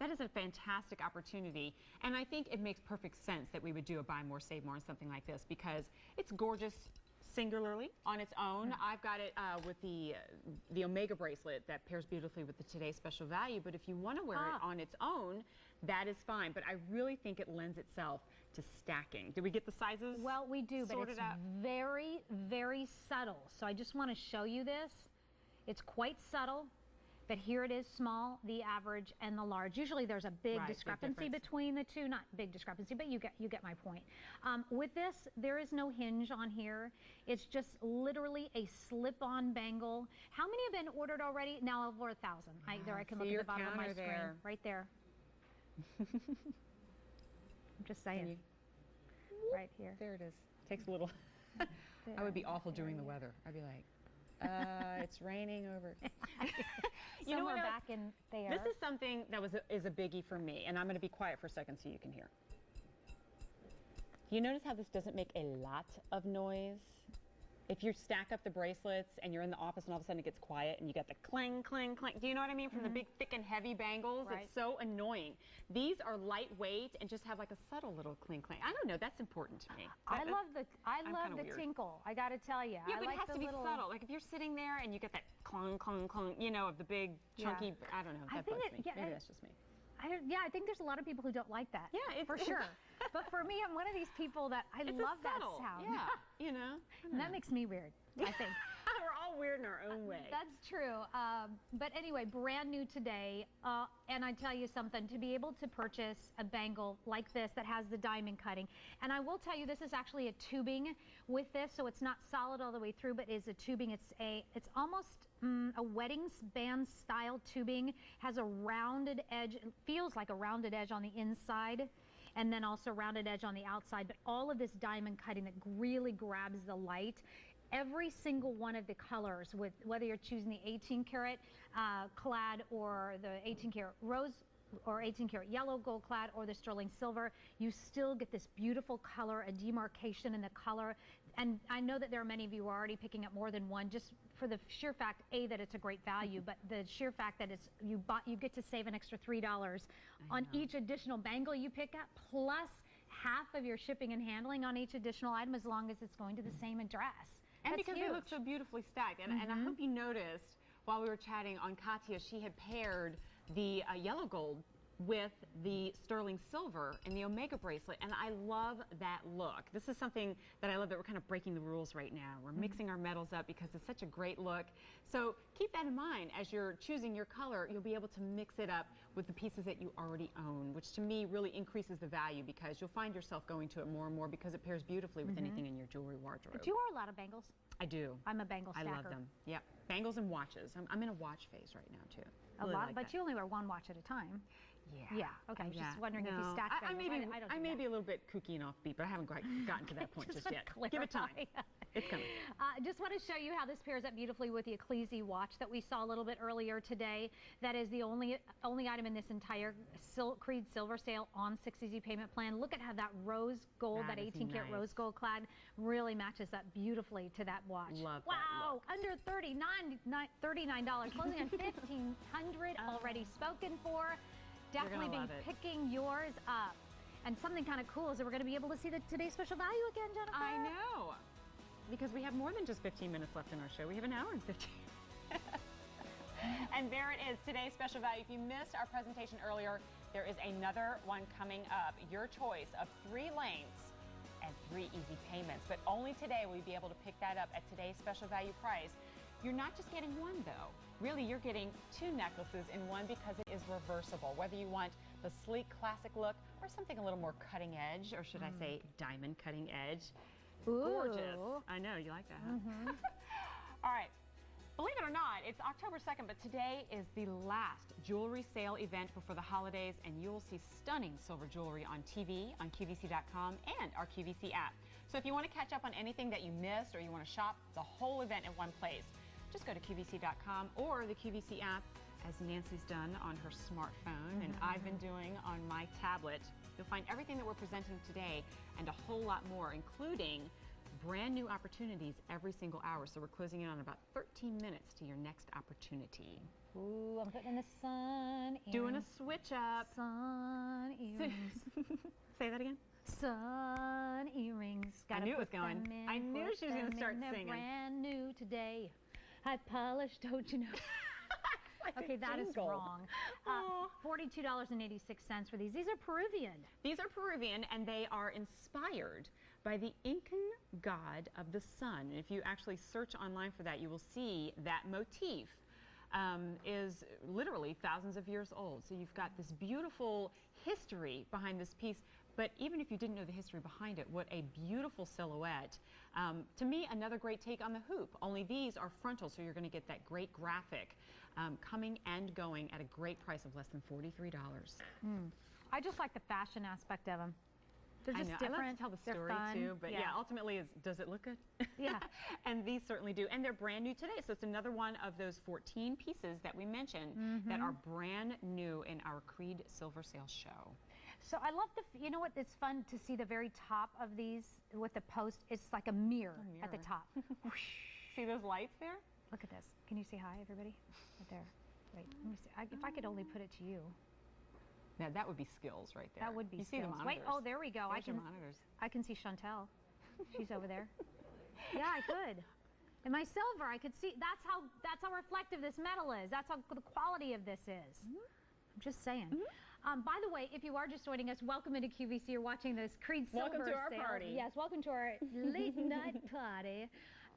that is a fantastic opportunity. And I think it makes perfect sense that we would do a buy more, save more on something like this because it's gorgeous singularly on its own. I've got it with the Omega bracelet that pairs beautifully with the Today's Special Value. But if you want to wear it on its own, that is fine. But I really think it lends itself to stacking. Do we get the sizes? Well, we do, but sorted it's out? very, very subtle. So I just want to show you this. It's quite subtle, but here it is small, the average, and the large. Usually there's a big Right, big discrepancy difference. between the two. Not big discrepancy, but you get my point. With this, there is no hinge on here. It's just literally a slip-on bangle. How many have been ordered already? Now over 1,000. There I can look see at your the bottom of my counter screen, there. right there. I'm just saying. Right here. There it is. Takes a little. I would be awful during the weather. I'd be like, it's raining over. You know Somewhere what? back in there. This is something that is a biggie for me, and I'm going to be quiet for a second so you can hear. You notice how this doesn't make a lot of noise? If you stack up the bracelets and you're in the office and all of a sudden it gets quiet and you get the clang, clang, clang. Do you know what I mean? From the big, thick, and heavy bangles. Right. It's so annoying. These are lightweight and just have like a subtle little cling, clang. I don't know. That's important to me. I love the kinda weird. tinkle. I got to tell you. Yeah, I but like it has the to be little, subtle. Like if you're sitting there and you get that clong, clong, clong, you know, of the big, chunky, I don't know. I That think bugs me. yeah, Maybe that's just me. I think there's a lot of people who don't like that. Yeah, it's for sure. But for me, I'm one of these people that I It's love that subtle. sound. Yeah, you know. And that makes me weird, I think. We're all weird in our own way. That's true. But anyway, brand new today. And I tell you something, to be able to purchase a bangle like this that has the diamond cutting. And I will tell you, this is actually a tubing with this, so it's not solid all the way through, but is a tubing. It's almost a wedding band style tubing, has a rounded edge, it feels like a rounded edge on the inside, and then also rounded edge on the outside, but all of this diamond cutting that really grabs the light. Every single one of the colors, with whether you're choosing the 18 karat clad or the 18 karat rose or 18 karat yellow gold clad or the sterling silver, you still get this beautiful color, a demarcation in the color. And I know that there are many of you who are already picking up more than one, just for the sheer fact, A, that it's a great value, but the sheer fact that it's you get to save an extra $3 on each additional bangle you pick up, plus half of your shipping and handling on each additional item, as long as it's going to the same address. And That's because huge. they look so beautifully stacked. And I hope you noticed while we were chatting on Katia, she had paired the yellow gold with the sterling silver in the Omega bracelet, and I love that look. This is something that I love, that we're kind of breaking the rules right now. We're mixing our metals up because it's such a great look. So keep that in mind as you're choosing your color. You'll be able to mix it up with the pieces that you already own, which to me really increases the value because you'll find yourself going to it more and more because it pairs beautifully with anything in your jewelry wardrobe. Do you wear a lot of bangles? I do. I'm a bangle stacker. I love them. Yep. Bangles and watches. I'm in a watch phase right now too. A Really lot, like but that. you only wear one watch at a time. Yeah. Okay. I was Yeah. just wondering if you No. stack I bangles. may I be a little bit kooky and offbeat, but I haven't quite gotten to that point just yet. Give it time. It's coming. Just want to show you how this pairs up beautifully with the Ecclesi watch that we saw a little bit earlier today. That is the only item in this entire Creede silver sale on 6 easy payment plan. Look at how that rose gold, that That is 18 karat nice. rose gold clad, really matches up beautifully to that watch. Love that wow, look. under $39, closing on $1,500 already spoken for. Definitely be love it. picking yours up. And something kind of cool is that we're going to be able to see the Today's Special Value again, Jennifer. I know. Because we have more than just 15 minutes left in our show. We have an hour and 15. And there it is, today's special value. If you missed our presentation earlier, there is another one coming up. Your choice of 3 lengths and 3 easy payments. But only today will you be able to pick that up at today's special value price. You're not just getting one, though. Really, you're getting 2 necklaces in one because it is reversible. Whether you want the sleek classic look or something a little more cutting edge, or should I say diamond cutting edge. Ooh. Gorgeous. I know, you like that, huh? All right. Believe it or not, it's October 2nd, but today is the last jewelry sale event before the holidays, and you'll see stunning silver jewelry on TV, on QVC.com, and our QVC app. So if you want to catch up on anything that you missed or you want to shop the whole event in one place, just go to QVC.com or the QVC app, as Nancy's done on her smartphone and I've been doing on my tablet. You'll find everything that we're presenting today and a whole lot more, including brand new opportunities every single hour. So we're closing in on about 13 minutes to your next opportunity. Ooh, I'm putting in the sun earrings. Doing a switch up. Sun earrings. Say that again. Sun earrings. I knew it was going. I knew she was going to start singing. Brand new today. I polished, don't you know? Okay, that is wrong. $42.86 for these. These are Peruvian. These are Peruvian, and they are inspired by the Incan god of the sun. And if you actually search online for that, you will see that motif is literally thousands of years old. So you've got this beautiful history behind this piece. But even if you didn't know the history behind it, what a beautiful silhouette. To me, another great take on the hoop, only these are frontal, so you're going to get that great graphic coming and going at a great price of less than $43. I just like the fashion aspect of them. They're just different. I love to tell the story too, but yeah, ultimately, does it look good? Yeah. And these certainly do. And they're brand new today. So it's another one of those 14 pieces that we mentioned that are brand new in our Creede Silver Sale show. So I love you know what, it's fun to see the very top of these with the post. It's like a mirror at the top. See those lights there? Look at this. Can you say hi, everybody? Right there. Wait, let me see. If I could only put it to you. Now that would be skills right there. That would be you skills. See the monitors. Wait, oh, there we go. There's your monitors. I can see Chantal. She's over there. Yeah, I could. And my silver, I could see. That's how reflective this metal is. That's how the quality of this is. I'm just saying. By the way, if you are just joining us, welcome into QVC. You're watching this Creede Silver Welcome to our sale. party. Yes, welcome to our late night party.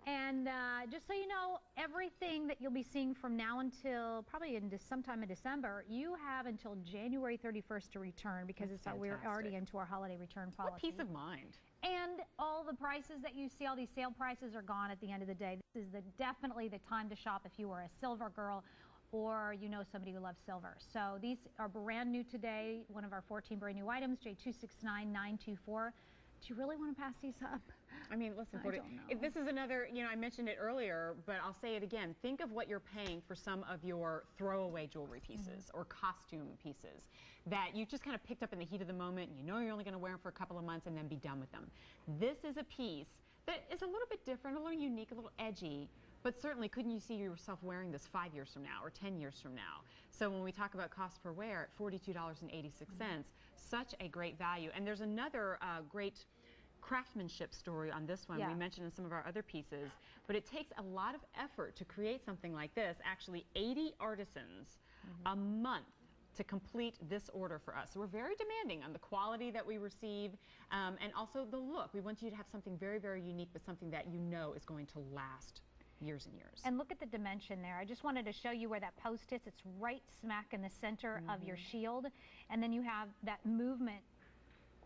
And just so you know, everything that you'll be seeing from now until probably sometime in December, you have until January 31st to return, because we're already into our holiday return policy. What peace of mind. And all the prices that you see, all these sale prices are gone at the end of the day. This is definitely the time to shop if you are a silver girl or you know somebody who loves silver. So these are brand new today, one of our 14 brand new items, J269924. Do you really want to pass these up? I mean, listen, I don't know. if this is another, I mentioned it earlier, but I'll say it again. Think of what you're paying for some of your throwaway jewelry pieces or costume pieces that you just kind of picked up in the heat of the moment. And you know you're only going to wear them for a couple of months and then be done with them. This is a piece that is a little bit different, a little unique, a little edgy, but certainly couldn't you see yourself wearing this 5 years from now or 10 years from now? So when we talk about cost per wear at $42.86, such a great value. And there's another great craftsmanship story on this one. We mentioned in some of our other pieces, but it takes a lot of effort to create something like this. Actually, 80 artisans a month to complete this order for us. So we're very demanding on the quality that we receive and also the look. We want you to have something very, very unique, but something that you know is going to last years and years. And look at the dimension there. I just wanted to show you where that post is. It's right smack in the center of your shield. And then you have that movement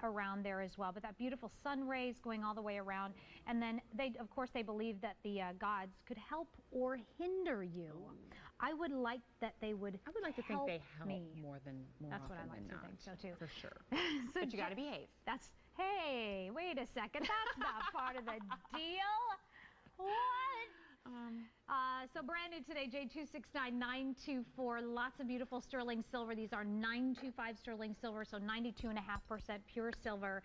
around there as well, but that beautiful sun rays going all the way around. And then of course they believe that the gods could help or hinder you. I would like that they would I would like to think they help me. more That's what I often like than to not. think so too. For sure. So But you got to behave. Hey, wait a second. That's not part of the deal. What? So brand new today, J269924. Lots of beautiful sterling silver. These are 925 sterling silver, so 92.5% pure silver.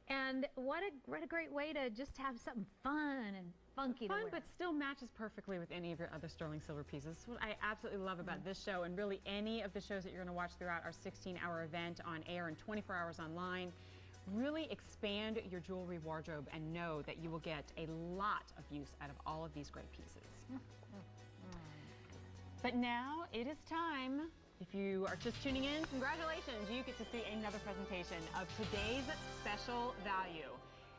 And what a great way to just have something fun and funky to wear. But still matches perfectly with any of your other sterling silver pieces. This is what I absolutely love about this show, and really any of the shows that you're going to watch throughout our 16-hour event on air and 24 hours online. Really expand your jewelry wardrobe and know that you will get a lot of use out of all of these great pieces. But now it is time. If you are just tuning in, congratulations. You get to see another presentation of today's special value.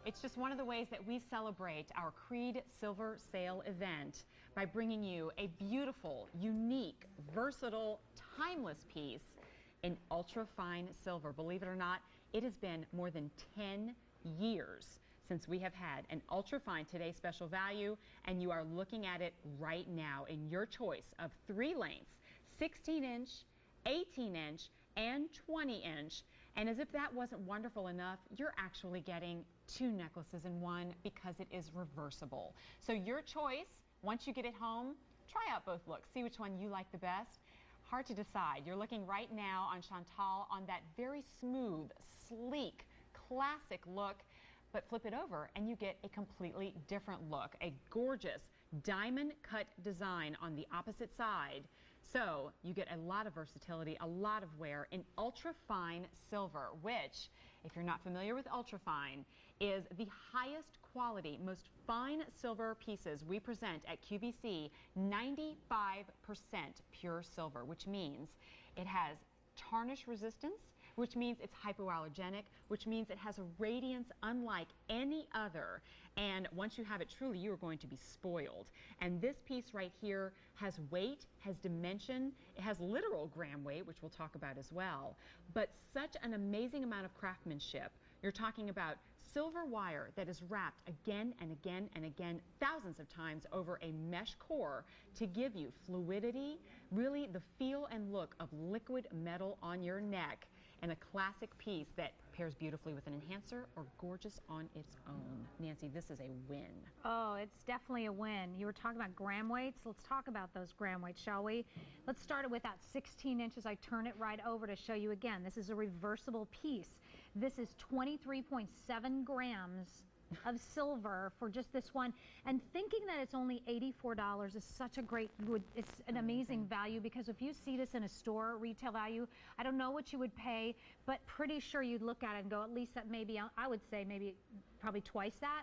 It's just one of the ways that we celebrate our Creede Silver Sale event by bringing you a beautiful, unique, versatile, timeless piece in ultra fine silver. Believe it or not, it has been more than 10 years since we have had an ultra-fine Today Special Value, and you are looking at it right now in your choice of 3 lengths, 16-inch, 18-inch, and 20-inch. And as if that wasn't wonderful enough, you're actually getting 2 necklaces in one because it is reversible. So your choice, once you get it home, try out both looks. See which one you like the best. Hard to decide. You're looking right now on Chantal on that very smooth, sleek, classic look, but flip it over and you get a completely different look. A gorgeous diamond cut design on the opposite side. So you get a lot of versatility, a lot of wear in ultra-fine silver, which, if you're not familiar with ultra-fine, is the highest quality, most fine silver pieces we present at QVC, 95% pure silver, which means it has tarnish resistance, which means it's hypoallergenic, which means it has a radiance unlike any other. And once you have it, truly, you are going to be spoiled. And this piece right here has weight, has dimension, it has literal gram weight, which we'll talk about as well, but such an amazing amount of craftsmanship. You're talking about silver wire that is wrapped again and again and again, thousands of times over a mesh core to give you fluidity, really the feel and look of liquid metal on your neck, and a classic piece that pairs beautifully with an enhancer or gorgeous on its own. Nancy, this is a win. Oh, it's definitely a win. You were talking about gram weights. Let's talk about those gram weights, shall we? Let's start it with that 16 inches. I turn it right over to show you again. This is a reversible piece. This is 23.7 grams of silver for just this one. And thinking that it's only $84 is such a great, it's an amazing value, because if you see this in a store retail value, I don't know what you would pay, but pretty sure you'd look at it and go, at least that maybe, I would say maybe probably twice that.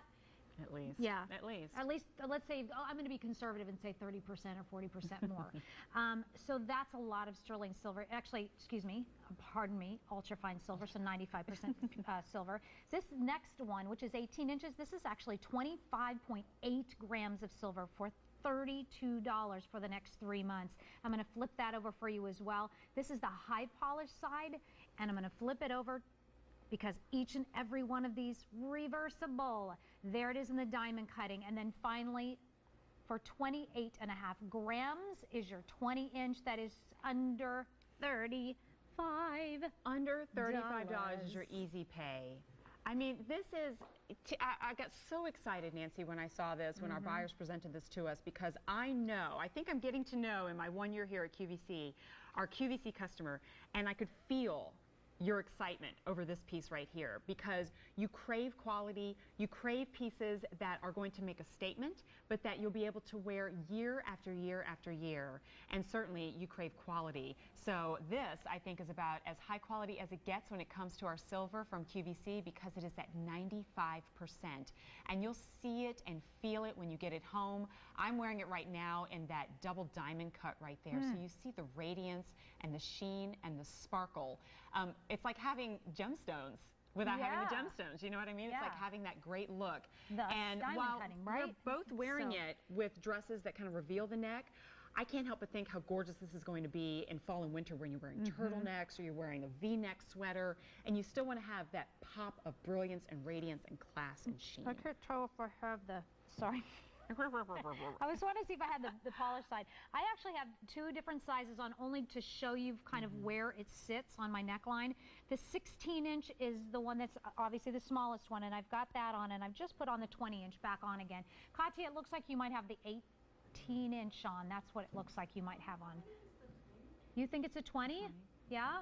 At least. Yeah. At least. At least, let's say, I'm going to be conservative and say 30% or 40% more. So that's a lot of sterling silver. Actually, excuse me, pardon me, ultra-fine silver, so 95% silver. This next one, which is 18 inches, this is actually 25.8 grams of silver for $32 for the next 3 months. I'm going to flip that over for you as well. This is the high polish side, and I'm going to flip it over because each and every one of these reversible. There it is in the diamond cutting. And then finally, for 28.5 grams is your 20-inch. That is under $35. Under $35 is your easy pay. I mean, this is, I got so excited, Nancy, when I saw this, when our buyers presented this to us, because I think I'm getting to know in my 1 year here at QVC, our QVC customer, and I could feel your excitement over this piece right here, because you crave quality, you crave pieces that are going to make a statement, but that you'll be able to wear year after year after year. And certainly you crave quality. So this, I think, is about as high quality as it gets when it comes to our silver from QVC, because it is at 95%. And you'll see it and feel it when you get it home. I'm wearing it right now in that double diamond cut right there. So you see the radiance and the sheen and the sparkle. It's like having gemstones without having the gemstones. You know what I mean? It's like having that great look. And while cutting, right? we're both wearing it with dresses that kind of reveal the neck, I can't help but think how gorgeous this is going to be in fall and winter when you're wearing turtlenecks or you're wearing a V-neck sweater, and you still want to have that pop of brilliance and radiance and class and sheen. I can't tell if I have the, sorry. I was wanting to see if I had the polished side. I actually have 2 different sizes on, only to show you kind of where it sits on my neckline. The 16-inch is the one that's obviously the smallest one, and I've got that on, and I've just put on the 20-inch back on again. Katia, it looks like you might have the 18-inch on. That's what it looks like you might have on. You think it's a 20? Yeah?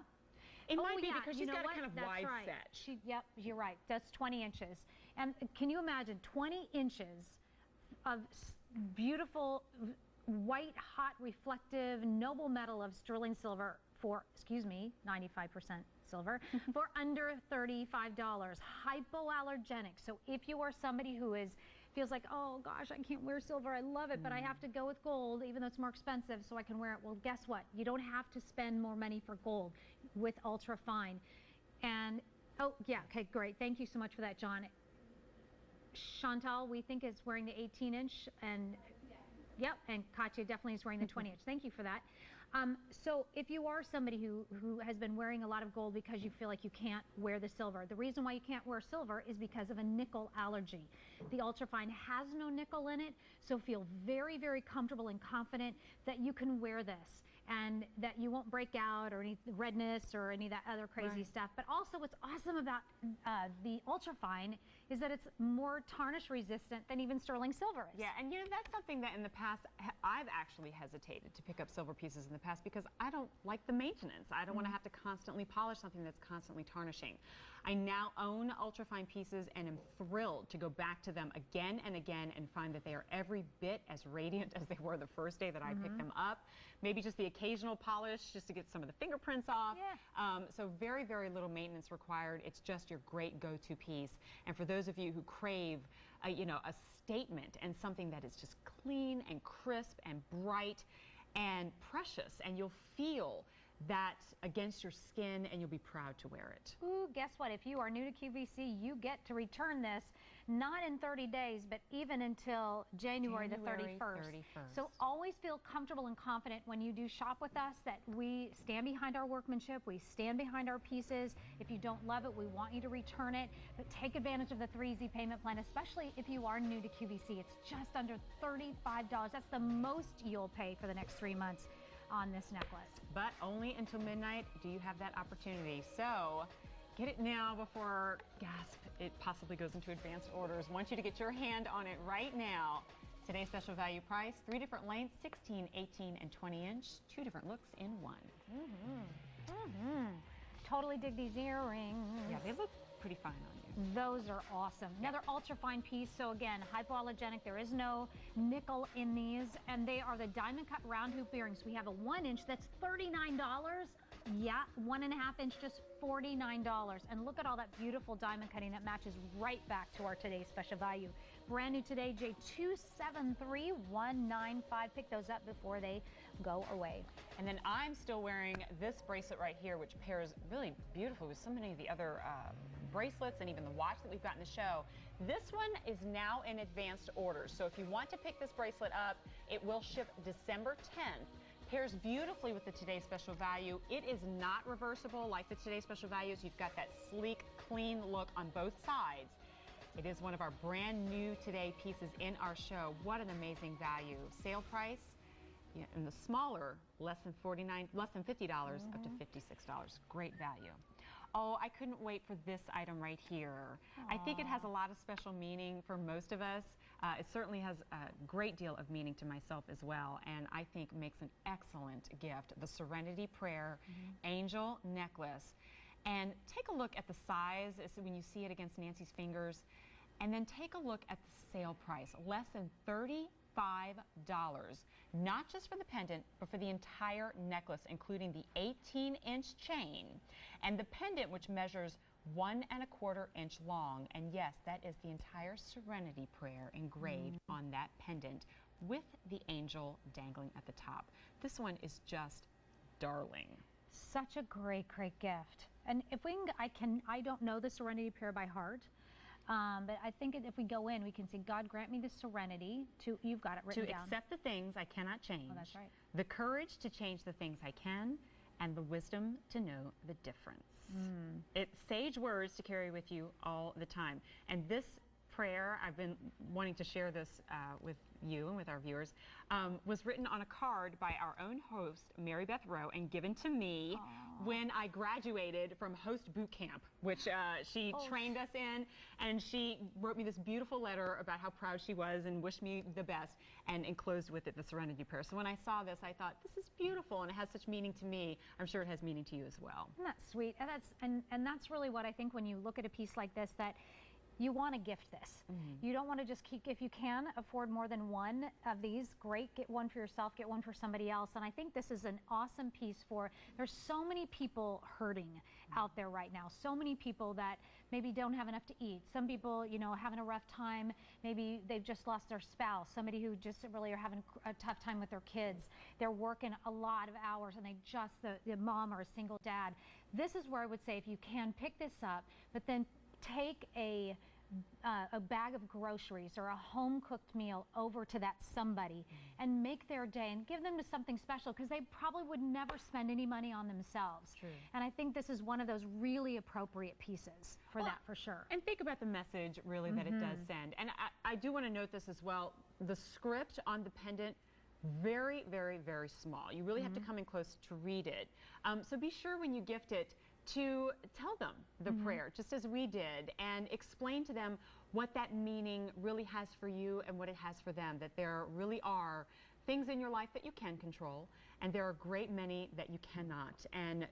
It might be because she's got a kind of wide set. Yep, you're right. That's 20 inches. And can you imagine 20 inches of beautiful, white, hot, reflective, noble metal of sterling silver for, 95% silver, for under $35. Hypoallergenic. So if you are somebody who feels like, oh gosh, I can't wear silver, I love it, but I have to go with gold, even though it's more expensive, so I can wear it. Well, guess what? You don't have to spend more money for gold with ultra fine. And, oh yeah, okay, great. Thank you so much for that, John. Chantal, we think, is wearing the 18-inch, and yep, and Katia definitely is wearing the 20-inch. Thank you for that. So if you are somebody who has been wearing a lot of gold because you feel like you can't wear the silver, the reason why you can't wear silver is because of a nickel allergy. The Ultrafine has no nickel in it, so feel very, very comfortable and confident that you can wear this and that you won't break out or any redness or any of that other crazy stuff. But also what's awesome about the Ultrafine is that it's more tarnish resistant than even sterling silver is. Yeah, and you know, that's something that in the past I've actually hesitated to pick up silver pieces in the past because I don't like the maintenance. I don't want to have to constantly polish something that's constantly tarnishing. I now own Ultrafine pieces and am thrilled to go back to them again and again and find that they are every bit as radiant as they were the first day that I picked them up. Maybe just the occasional polish just to get some of the fingerprints off. Yeah. So very, very little maintenance required. It's just your great go-to piece. And for those of you who crave, you know, a statement and something that is just clean and crisp and bright and precious, and you'll feel that against your skin and you'll be proud to wear it. Ooh, guess what? If you are new to QVC, you get to return this not in 30 days, but even until January the 31st. So always feel comfortable and confident when you do shop with us that we stand behind our workmanship, we stand behind our pieces. If you don't love it, we want you to return it, but take advantage of the 3 easy payment plan, especially if you are new to QVC. It's just under $35. That's the most you'll pay for the next 3 months on this necklace. But only until midnight do you have that opportunity. So get it now before, gasp, it possibly goes into advanced orders. Want you to get your hand on it right now. Today's special value price, 3 different lengths, 16, 18, and 20 inch, 2 different looks in one. Totally dig these earrings. Yeah, they look pretty fine on you. Those are awesome. Another ultra-fine piece. So again, hypoallergenic. There is no nickel in these, and they are the diamond cut round hoop earrings. We have a 1 inch that's $39. Yeah, 1.5 inch just $49. And look at all that beautiful diamond cutting that matches right back to our today's special value. Brand new today, J273195. Pick those up before they go away. And then I'm still wearing this bracelet right here, which pairs really beautifully with so many of the other bracelets and even the watch that we've got in the show. This one is now in advanced orders. So if you want to pick this bracelet up, it will ship December 10th. Pairs beautifully with the Today's Special Value. It is not reversible like the Today's Special Values. You've got that sleek, clean look on both sides. It is one of our brand new today pieces in our show. What an amazing value. Sale price, yeah, in the smaller, less than $50, up to $56. Great value. Oh, I couldn't wait for this item right here. I think it has a lot of special meaning for most of us. It certainly has a great deal of meaning to myself as well, and I think makes an excellent gift. The Serenity Prayer Angel Necklace. And take a look at the size when you see it against Nancy's fingers, and then take a look at the sale price, less than $35, not just for the pendant, but for the entire necklace, including the 18-inch chain and the pendant, which measures 1¼ inch long. And yes, that is the entire Serenity Prayer engraved on that pendant with the angel dangling at the top. This one is just darling. Such a great, great gift. And if we can, I don't know the Serenity Prayer by heart, but I think if we go in, we can say, God grant me the serenity to, you've got it written down. To accept the things I cannot change. Oh, that's right. The courage to change the things I can, and the wisdom to know the difference. It's sage words to carry with you all the time. And this prayer, I've been wanting to share this with you and with our viewers, was written on a card by our own host, Mary Beth Rowe, and given to me when I graduated from host boot camp, which she trained us in, and she wrote me this beautiful letter about how proud she was and wished me the best, and enclosed with it the Serenity Prayer. So when I saw this, I thought, this is beautiful, and it has such meaning to me. I'm sure it has meaning to you as well. Isn't that sweet? And that's really what I think when you look at a piece like this, that you want to gift this. You don't want to just keep, if you can afford more than one of these, great, get one for yourself, get one for somebody else. And I think this is an awesome piece for, there's so many people hurting out there right now. So many people that maybe don't have enough to eat. Some people, you know, having a rough time. Maybe they've just lost their spouse. Somebody who just really are having a tough time with their kids. They're working a lot of hours and they just, the mom or a single dad. This is where I would say if you can pick this up, but then take a a bag of groceries or a home-cooked meal over to that somebody and make their day and give them to something special, because they probably would never spend any money on themselves. True. And I think this is one of those really appropriate pieces for that, for sure. And think about the message really that it does send. And I do want to note this as well. The script on the pendant, very, very, very small. You really have to come in close to read it. So be sure when you gift it to tell them the prayer, just as we did, and explain to them what that meaning really has for you and what it has for them, that there really are things in your life that you can control, and there are a great many that you cannot. And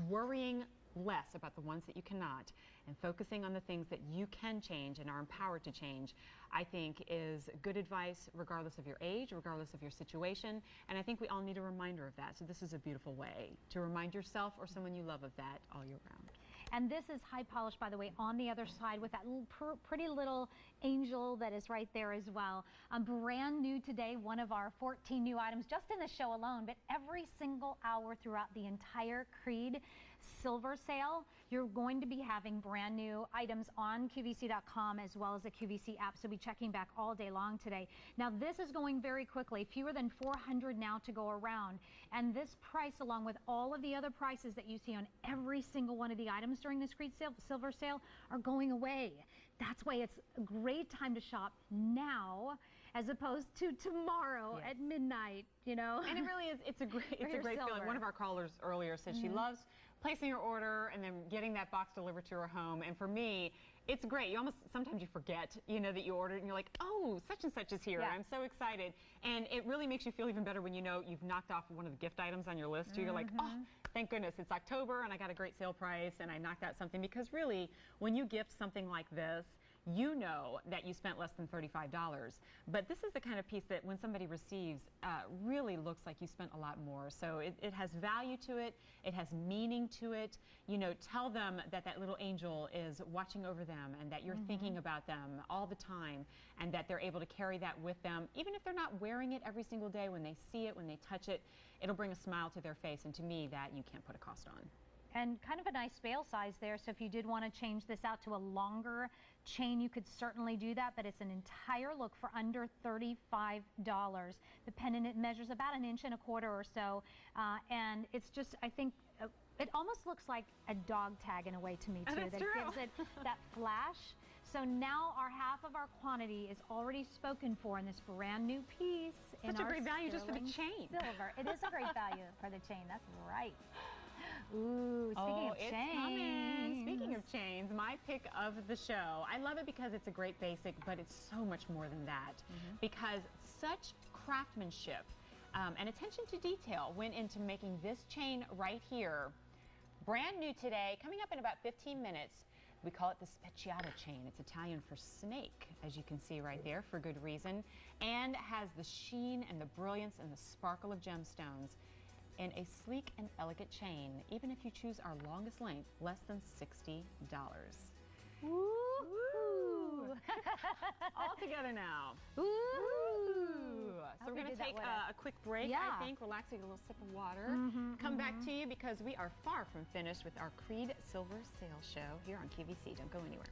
worrying less about the ones that you cannot and focusing on the things that you can change and are empowered to change, I think is good advice regardless of your age, regardless of your situation. And I think we all need a reminder of that. So this is a beautiful way to remind yourself or someone you love of that all year round. And this is high polish, by the way, on the other side with that little pretty little angel that is right there as well. Brand new today, one of our 14 new items just in the show alone, but every single hour throughout the entire Creede silver sale, you're going to be having brand new items on QVC.com as well as the QVC app, so be checking back all day long today. Now this is going very quickly, fewer than 400 now to go around, and this price, along with all of the other prices that you see on every single one of the items during this Creede silver sale, are going away. That's why it's a great time to shop now as opposed to tomorrow at midnight, you know. And it really is, it's a great feeling. One of our callers earlier said she loves placing her order and then getting that box delivered to her home. And for me, it's great. You almost, sometimes you forget, you know, that you ordered and you're like, oh, such and such is here. I'm so excited. And it really makes you feel even better when you know you've knocked off one of the gift items on your list. You're like, oh, thank goodness it's October and I got a great sale price and I knocked out something. Because really, when you gift something like this, you know that you spent less than $35. But this is the kind of piece that when somebody receives really looks like you spent a lot more. So it has value to it. It has meaning to it. You know, tell them that that little angel is watching over them and that you're thinking about them all the time, and that they're able to carry that with them. Even if they're not wearing it every single day, when they see it, when they touch it, it'll bring a smile to their face. And to me, that you can't put a cost on. And kind of a nice bail size there, so if you did want to change this out to a longer chain, you could certainly do that, but it's an entire look for under $35. The pendant, it measures about 1.25 inches or so, and it's just, I think, it almost looks like a dog tag in a way to me too. That's true. Gives it that flash. So now our half of our quantity is already spoken for in this brand new piece. Such a great value just for the chain. Silver. It is a great value for the chain. That's right. Ooh, speaking of chains. Speaking of chains, my pick of the show. I love it because it's a great basic, but it's so much more than that. Because such craftsmanship and attention to detail went into making this chain right here. Brand new today, coming up in about 15 minutes. We call it the Speciata chain. It's Italian for snake, as you can see right there, for good reason, and has the sheen and the brilliance and the sparkle of gemstones in a sleek and elegant chain, even if you choose our longest length, less than $60. Woo! All together now. Ooh! So we're going to take a quick break, I think, relax, take a little sip of water, come back to you because we are far from finished with our Creede Silver Sale Show here on QVC. Don't go anywhere.